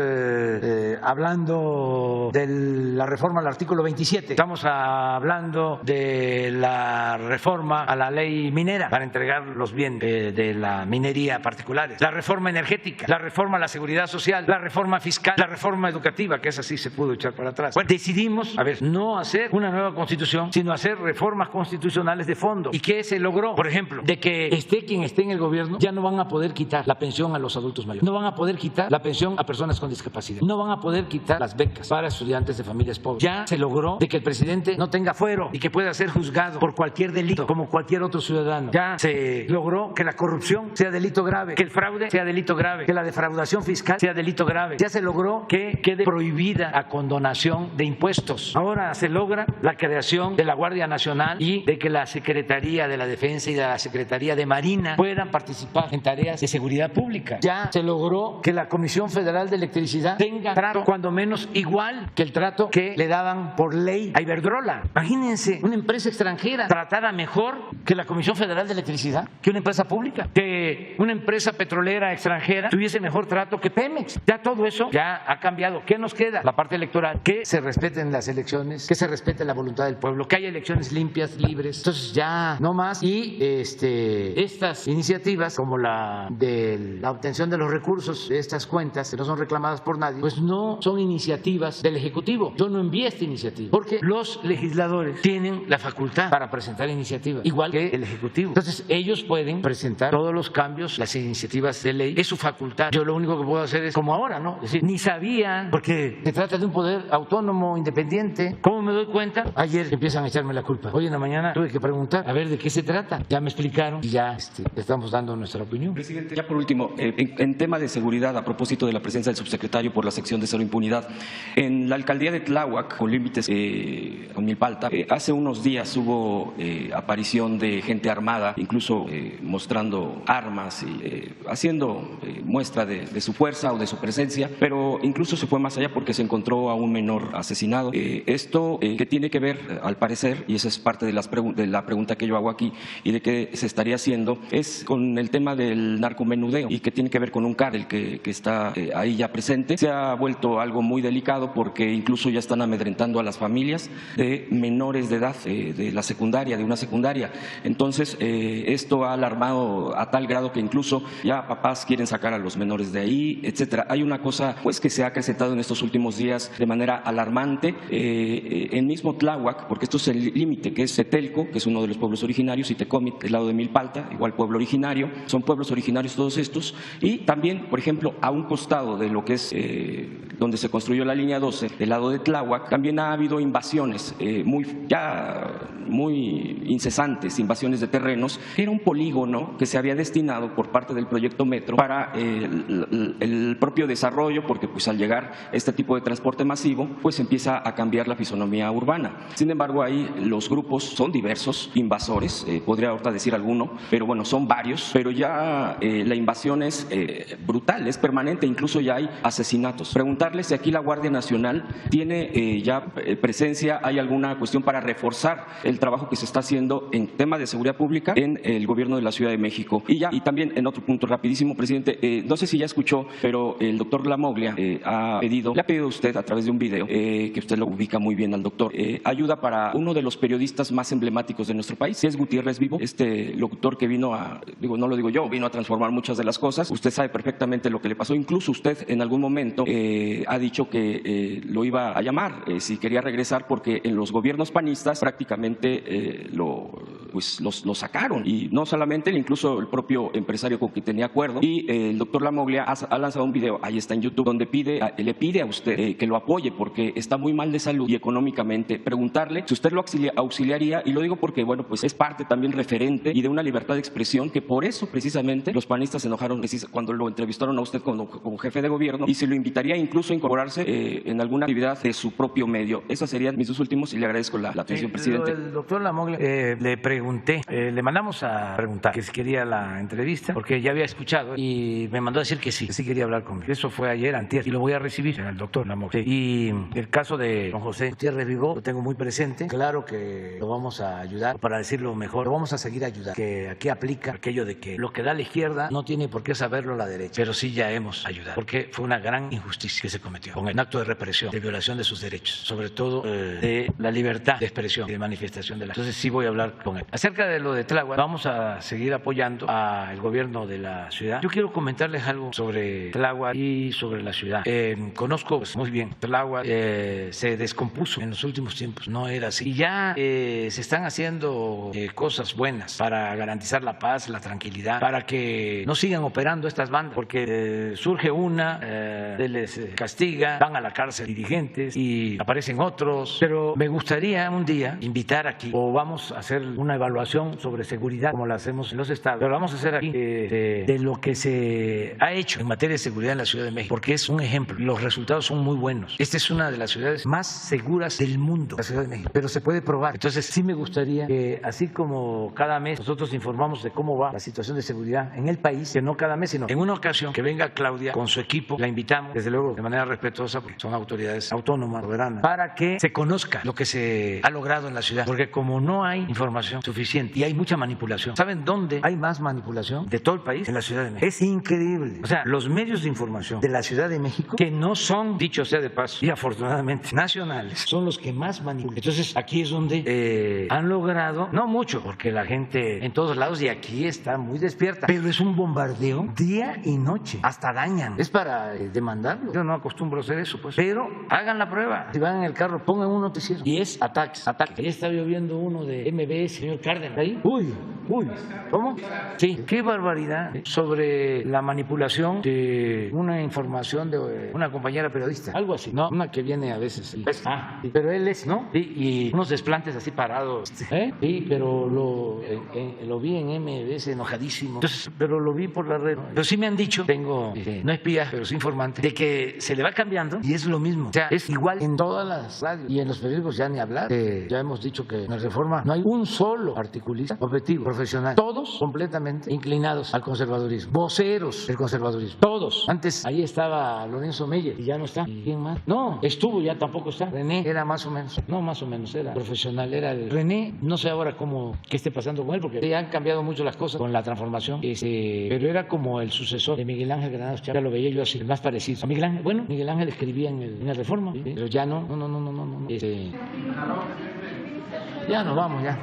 hablando de la reforma al artículo 27, estamos hablando de la reforma a la ley minera para entregar los bienes de la minería particulares, la reforma energética, la reforma a la seguridad social, la reforma fiscal, la reforma educativa, que esa sí se pudo echar para atrás. Bueno, decidimos, no hacer una nueva constitución, sino hacer reformas constitucionales de fondo. ¿Y qué se logró? Por ejemplo, de que esté quien esté en el gobierno, ya no van a poder quitar la pensión a los adultos mayores, no van a poder quitar la pensión a personas con discapacidad, no van a poder quitar las becas para estudiantes de familias pobres. Ya se logró de que el presidente no tenga fuero y que pueda ser juzgado por cualquier delito como cualquier otro ciudadano. Ya se logró que la corrupción sea delito grave, que el fraude sea delito grave, que la defraudación fiscal sea delito grave. Ya se logró que quede prohibida la condonación de impuestos. Ahora se logra la creación de la Guardia Nacional y de que la Secretaría de la Defensa y de la Secretaría de Marina puedan participar en tareas de seguridad pública. Ya se logró que la Comisión Federal de Electricidad tenga trato cuando menos igual que el trato que le daban por ley a Iberdrola. Imagínense una empresa extranjera tratada mejor que la Comisión Federal de Electricidad, que una empresa pública, que una empresa petrolera extranjera tuviese mejor trato que Pemex. Ya todo eso ya ha cambiado. ¿Qué nos queda? La parte electoral, que se respeten las elecciones, que se respete la voluntad del pueblo, que haya elecciones limpias, libres. Entonces ya no más. Y estas iniciativas, como la de la obtención de los recursos de estas cuentas que no son reclamadas por nadie, pues no son iniciativas del Ejecutivo. Yo no envié esta iniciativa porque los legisladores tienen la facultad para presentar iniciativas, igual que el Ejecutivo. Entonces ellos pueden presentar todos los cambios, las iniciativas de ley, es su facultad. Yo lo único que puedo hacer es como ahora, ¿no? Es decir, ni sabían, porque se trata de un poder autónomo, independiente. ¿Cómo me doy cuenta? Ayer empiezan a echarme la culpa. Hoy en la mañana tuve que preguntar a ver de qué se trata. Ya me explicaron y ya estamos dando nuestra opinión. Presidente, ya por último, en tema de seguridad, a propósito de la presencia del subsecretario por la sección de Cero Impunidad, en la alcaldía de Tláhuac, con límites con Milpalta, hace unos días hubo aparición de gente armada, incluso mostrando armas y haciendo muestra de su fuerza o de su presencia, pero incluso se fue más allá porque se encontró a un menor asesinado. Esto que tiene que ver, al parecer, y esa es parte de la pregunta que yo hago aquí y de qué se estaría haciendo, es con el tema del narcomenudeo y que tiene que ver con un cártel que está ahí ya presente. Se ha vuelto algo muy delicado porque incluso ya están amedrentando a las familias de menores de edad, de la secundaria, de una secundaria. Entonces, esto ha alarmado a tal grado que incluso ya papás quieren sacar a los menores de ahí, etcétera. Hay una cosa pues que se ha acrecentado en estos últimos días de manera alarmante en mismo Tláhuac, porque esto es el límite, que es Tetelco, que es uno de los pueblos originarios, y Tecómitl, del lado de Milpalta, igual pueblo originario. Son pueblos originarios todos estos. Y también, por ejemplo, a un costado de lo que es donde se construyó la línea 12, del lado de Tláhuac, también ha habido invasiones muy incesantes, invasiones de terrenos. Era un polígono que se había destinado por parte del proyecto Metro para el propio desarrollo, porque pues al llegar este tipo de transporte masivo, pues empieza a cambiar la fisonomía urbana. Sin embargo, ahí los grupos son diversos, invasores, podría ahorita decir alguno, pero bueno, son varios, pero ya la invasión es brutal, es permanente, incluso ya hay asesinatos. Preguntarle si aquí la Guardia Nacional tiene ya presencia, hay alguna cuestión para reforzar el trabajo que se está haciendo en tema de seguridad pública en el gobierno de la Ciudad de México. Y también en otro punto rapidísimo, presidente, no sé si ya escuchó, pero el doctor Lamoglia le ha pedido a usted a través de un video, que usted lo ubica muy bien al doctor, ayuda para uno de los periodistas más emblemáticos de nuestro país, que es Gutiérrez Vivo, este locutor que vino no lo digo yo, vino a transformar muchas de las cosas. Usted sabe perfectamente lo que le pasó, incluso usted en algún momento ha dicho que lo iba a llamar si quería regresar, porque en los gobiernos panistas prácticamente lo sacaron, y no solamente él, incluso el propio empresario con quien tenía acuerdo. Y el doctor Lamoglia ha lanzado un video, ahí está en YouTube, donde le pide a usted que lo apoye porque está muy mal de salud y económicamente. Preguntarle si usted lo auxiliaría, y lo digo porque bueno, pues es parte también referente y de una libertad de expresión, que por eso precisamente los panistas se enojaron cuando lo entrevistaron a usted como jefe de gobierno, y se lo invitaría incluso a incorporarse en alguna actividad de su propio medio. Esos serían mis dos últimos, y le agradezco la atención, presidente. El doctor Lamoglia, le pregunté, le mandamos a preguntar que si quería la entrevista, porque ya había escuchado y me mandó a decir que sí quería hablar conmigo. Eso fue ayer, antier, y lo voy a recibir, el doctor Lamoglia. Y el caso de don José Gutiérrez Vigo lo tengo muy presente. Claro que lo vamos a ayudar, para decirlo mejor, lo vamos a seguir ayudando, que aquí aplica aquello de que lo que da la izquierda no tiene por qué saberlo la derecha, pero sí ya hemos ayudado, porque fue una gran injusticia que se cometió con el acto de represión, de violación de sus derechos, sobre todo de la libertad de expresión y de manifestación de la. Entonces sí voy a hablar con él. Acerca de lo de Tláhuac, vamos a seguir apoyando al gobierno de la ciudad. Yo quiero comentarles algo sobre Tláhuac y sobre la ciudad. Conozco muy bien Tláhuac, se descompuso en los últimos tiempos, no era así. Y ya se están haciendo cosas buenas para garantizar la paz, la tranquilidad, para que no sigan operando estas bandas, porque surge una, se les castiga, van a la cárcel dirigentes y aparecen otros. Pero me gustaría un día invitar aquí, o vamos a hacer una evaluación sobre seguridad como la hacemos en los estados, pero vamos a hacer aquí de lo que se ha hecho en materia de seguridad en la Ciudad de México, porque es un ejemplo, los resultados son muy buenos. Esta es una de las ciudades más seguras del mundo, la Ciudad de México, pero se puede probar. Entonces sí me gustaría que, así como cada mes nosotros informamos de cómo va la situación de seguridad en el país, que no cada mes, sino en una ocasión que venga Claudia con su equipo, la invitamos, desde luego de manera respetuosa, porque son autoridades autónomas, soberanas, para que se conozca lo que se ha logrado en la ciudad, porque como no hay información suficiente y hay mucha manipulación. ¿Saben dónde hay más manipulación de todo el país? En la Ciudad de México. Es increíble. O sea, los medios de información de la Ciudad de México, que no son, dicho sea de paso, y afortunadamente nacionales, son los que más manipulan. Entonces aquí es donde han logrado, no mucho, porque la gente en todos lados y aquí está muy despierta, pero es un bombardeo día y noche, hasta dañan. Es para demandarlo. Yo no acostumbro a hacer eso, pues, pero hagan la prueba. Si van en el carro, pongan un noticiero y es ataques. Ahí está lloviendo uno de MBS, señor Cárdenas, ahí. Uy, ¿cómo? Sí, qué barbaridad sobre la manipulación de una información de una compañera periodista, algo así, ¿no? Una que viene a veces. Sí, pero él es, ¿no? Sí, y unos desplantes así parados. Sí, pero lo vi en MBS enojadísimo. Entonces, pero lo vi por la red. Pero sí me han dicho, tengo, no espías, pero sí informante, de que se le va cambiando y es lo mismo. O sea, es igual en todas las radios y en los periódicos, ya ni hablar. Ya hemos dicho que en la Reforma no hay un solo articulista objetivo, profesional. Todos completamente inclinados al conservadurismo. Voceros del conservadurismo. Todos. Antes ahí estaba Lorenzo Meyer y ya no está. ¿Y quién más? No, estuvo, ya tampoco está. René era más o menos, no más o menos, era profesional, era el René. No sé ahora qué esté pasando con él, porque ya han cambiado mucho las cosas con la transformación. Pero era como el sucesor de Miguel Ángel Granados Chávez. Ya lo veía yo así, el más parecido. A Miguel Ángel, bueno, Miguel Ángel escribía en la Reforma, ¿sí? Pero ya no. Ya nos vamos, ya.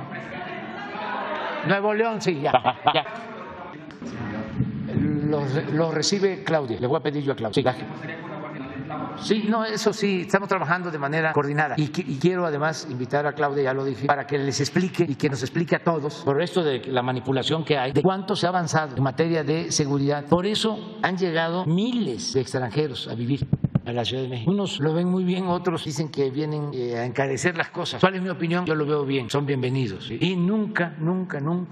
Nuevo León, sí, ya. Lo recibe Claudia. Le voy a pedir yo a Claudia. Sí, Sí, no, eso sí, estamos trabajando de manera coordinada y quiero además invitar a Claudia, ya lo dije, para que les explique y que nos explique a todos por esto de la manipulación que hay, de cuánto se ha avanzado en materia de seguridad. Por eso han llegado miles de extranjeros a vivir a la Ciudad de México. Unos lo ven muy bien, otros dicen que vienen a encarecer las cosas. ¿Cuál es mi opinión? Yo lo veo bien, son bienvenidos. Y nunca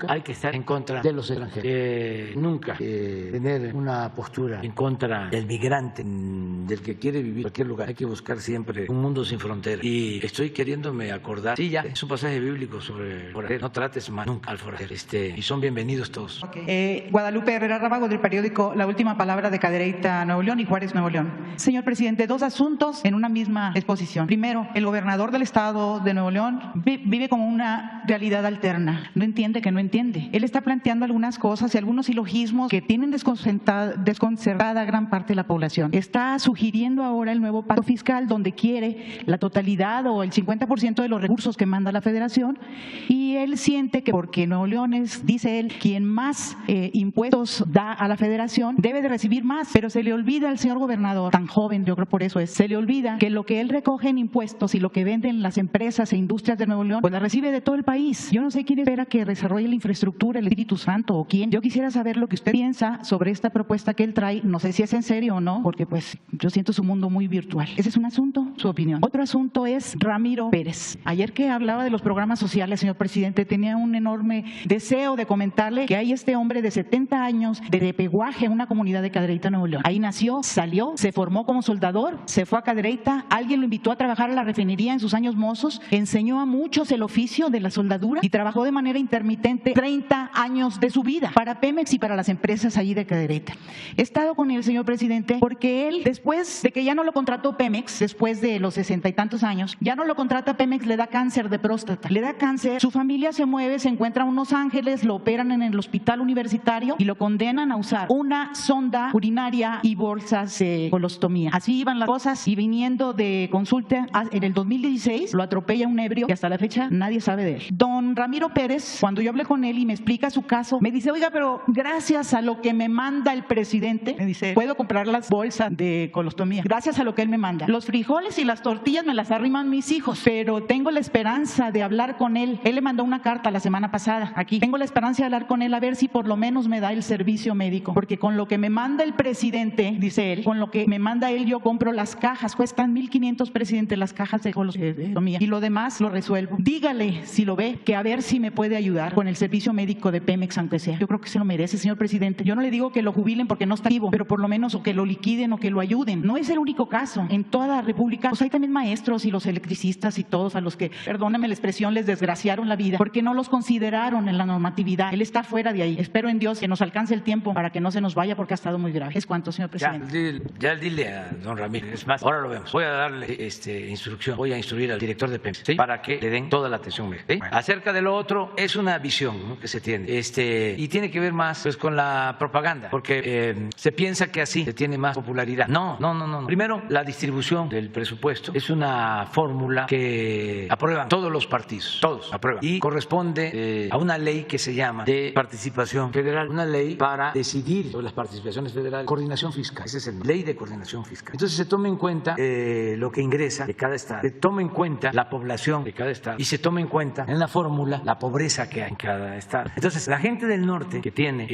hay que estar en contra de los extranjeros. Nunca tener una postura en contra del migrante, del que quiere vivir en cualquier lugar. Hay que buscar siempre un mundo sin fronteras. Y estoy queriéndome acordar, sí, ya, es un pasaje bíblico sobre forajero. No trates más nunca al forajero. Y son bienvenidos todos. Okay. Guadalupe Herrera Rábago, del periódico La Última Palabra, de Cadereyta, Nuevo León, y Juárez, Nuevo León. Señor presidente, dos asuntos en una misma exposición. Primero, el gobernador del estado de Nuevo León vive como una realidad alterna. No entiende que no entiende. Él está planteando algunas cosas y algunos silogismos que tienen desconcertada a gran parte de la población. Está sugiriendo ahora el nuevo pacto fiscal, donde quiere la totalidad o el 50% de los recursos que manda la federación, y él siente que porque Nuevo León es, dice él, quien más impuestos da a la federación, debe de recibir más, pero se le olvida al señor gobernador, tan joven, yo creo por eso se le olvida que lo que él recoge en impuestos y lo que venden las empresas e industrias de Nuevo León, pues la recibe de todo el país. Yo no sé quién espera que desarrolle la infraestructura, el Espíritu Santo o quién. Yo quisiera saber lo que usted piensa sobre esta propuesta que él trae. No sé si es en serio o no, porque pues yo siento su mundo muy virtual. Ese es un asunto, su opinión. Otro asunto es Ramiro Pérez. Ayer que hablaba de los programas sociales, señor presidente, tenía un enorme deseo de comentarle que hay este hombre de 70 años de Tepehuaje, una comunidad de Cadereyta, Nuevo León. Ahí nació, salió, se formó como soldador, se fue a Cadereyta, alguien lo invitó a trabajar a la refinería en sus años mozos, enseñó a muchos el oficio de la soldadura y trabajó de manera intermitente 30 años de su vida para Pemex y para las empresas allí de Cadereyta. He estado con él, señor presidente, porque él, después de que ya no lo contrató Pemex, después de los 60 y tantos años, ya no lo contrata Pemex, le da cáncer de próstata, le da cáncer, su familia se mueve, se encuentra en Los Ángeles, lo operan en el hospital universitario y lo condenan a usar una sonda urinaria y bolsas de colostomía. Así iban las cosas, y viniendo de consulta en el 2016 lo atropella un ebrio que hasta la fecha nadie sabe de él. Don Ramiro Pérez, cuando yo hablé con él y me explica su caso, me dice, oiga, pero gracias a lo que me manda el presidente, me dice, puedo comprar las bolsas de colostomía, gracias a lo que él me manda. Los frijoles y las tortillas me las arriman mis hijos, pero tengo la esperanza de hablar con él. Él le mandó una carta la semana pasada aquí. Tengo la esperanza de hablar con él a ver si por lo menos me da el servicio médico, porque con lo que me manda el presidente, dice él, con lo que me manda él, yo compro las cajas, cuestan 1,500, presidente, las cajas de colostomía, y lo demás lo resuelvo. Dígale, si lo ve, que a ver si me puede ayudar con el servicio médico de Pemex, aunque sea. Yo creo que se lo merece, señor presidente. Yo no le digo que lo jubilen porque no está vivo, pero por lo menos o que lo liquiden o que lo ayuden. No es el único caso. En toda la República pues hay también maestros y los electricistas y todos a los que, perdóname la expresión, les desgraciaron la vida porque no los consideraron en la normatividad. Él está fuera de ahí. Espero en Dios que nos alcance el tiempo para que no se nos vaya, porque ha estado muy grave. Es cuanto, señor presidente. Ya dile a don Ramírez. Es más, ahora lo vemos. Voy a darle instrucción, voy a instruir al director de Pemex, ¿sí?, para que le den toda la atención médica, ¿sí? Bueno. Acerca de lo otro, es una visión, ¿no?, que se tiene, y tiene que ver más pues con la propaganda, porque se piensa que así se tiene más popularidad. No. Primero, la distribución del presupuesto es una fórmula que aprueban todos los partidos, todos aprueban, y corresponde a una ley que se llama de participación federal, una ley para decidir sobre las participaciones federales, coordinación fiscal, ese es el nombre, ley de coordinación fiscal. Entonces se toma en cuenta lo que ingresa de cada estado, se toma en cuenta la población de cada estado y se toma en cuenta en la fórmula la pobreza que hay en cada estado. Entonces la gente del norte que tiene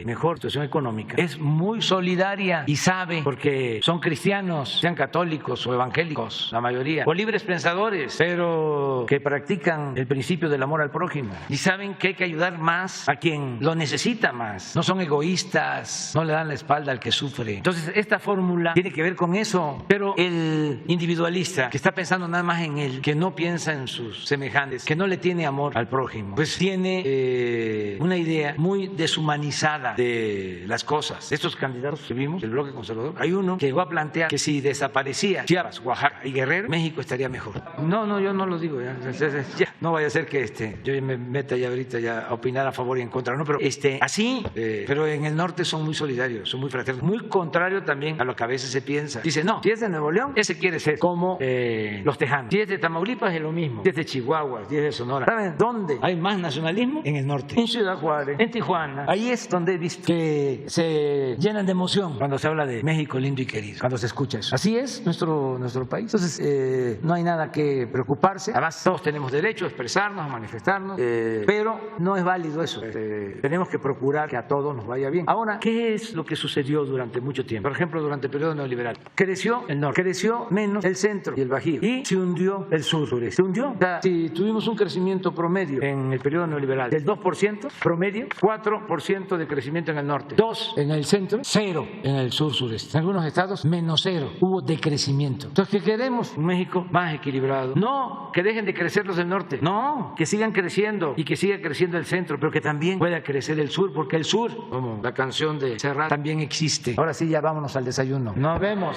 mejor situación económica es muy solidaria y sabe, porque son cristianos, sean católicos o evangélicos, la mayoría, o libres pensadores, pero que practican el principio del amor al prójimo y saben que hay que ayudar más a quien lo necesita más. No son egoístas, no le dan la espalda al que sufre. Entonces esta fórmula tiene que ver con eso, pero el individualista que está pensando nada más en él, que no piensa en sus semejantes, que no le tiene amor al prójimo, pues tiene una idea muy deshumanizada de las cosas. Estos candidatos que vimos del bloque conservador, hay uno que llegó a plantear que si desaparecía Chiapas, Oaxaca y Guerrero, México estaría mejor. No, yo no lo digo, ya. No vaya a ser que yo me meta ya ahorita ya a opinar a favor y en contra, no, pero así, pero en el norte son muy solidarios, son muy fraternos, muy contrario también a lo que a veces se piensa. piensa. Dice, no, si es de Nuevo León, ese quiere ser como los tejanos. Si es de Tamaulipas es lo mismo. Si es de Chihuahua, si es de Sonora. ¿Saben dónde hay más nacionalismo? En el norte. En Ciudad Juárez, en Tijuana. Ahí es donde he visto que se llenan de emoción cuando se habla de México lindo y querido, cuando se escucha eso. Así es nuestro país. Entonces, no hay nada que preocuparse. Además, todos tenemos derecho a expresarnos, a manifestarnos, pero no es válido eso. Tenemos que procurar que a todos nos vaya bien. Ahora, ¿qué es lo que sucedió durante mucho tiempo? Por ejemplo, durante el periodo neoliberal. Creció el norte, creció menos el centro y el bajío, y se hundió el sur-sureste. Se hundió. O sea, si tuvimos un crecimiento promedio en el periodo neoliberal del 2%, promedio, 4% de crecimiento en el norte, 2% en el centro, 0% en el sur-sureste. En algunos estados, menos 0%. Hubo decrecimiento. Entonces, ¿qué queremos? Un México más equilibrado. No que dejen de crecer los del norte. No, que sigan creciendo y que siga creciendo el centro, pero que también pueda crecer el sur, porque el sur, como la canción de Serrat, también existe. Ahora sí, ya vámonos al desayuno. Nos vemos.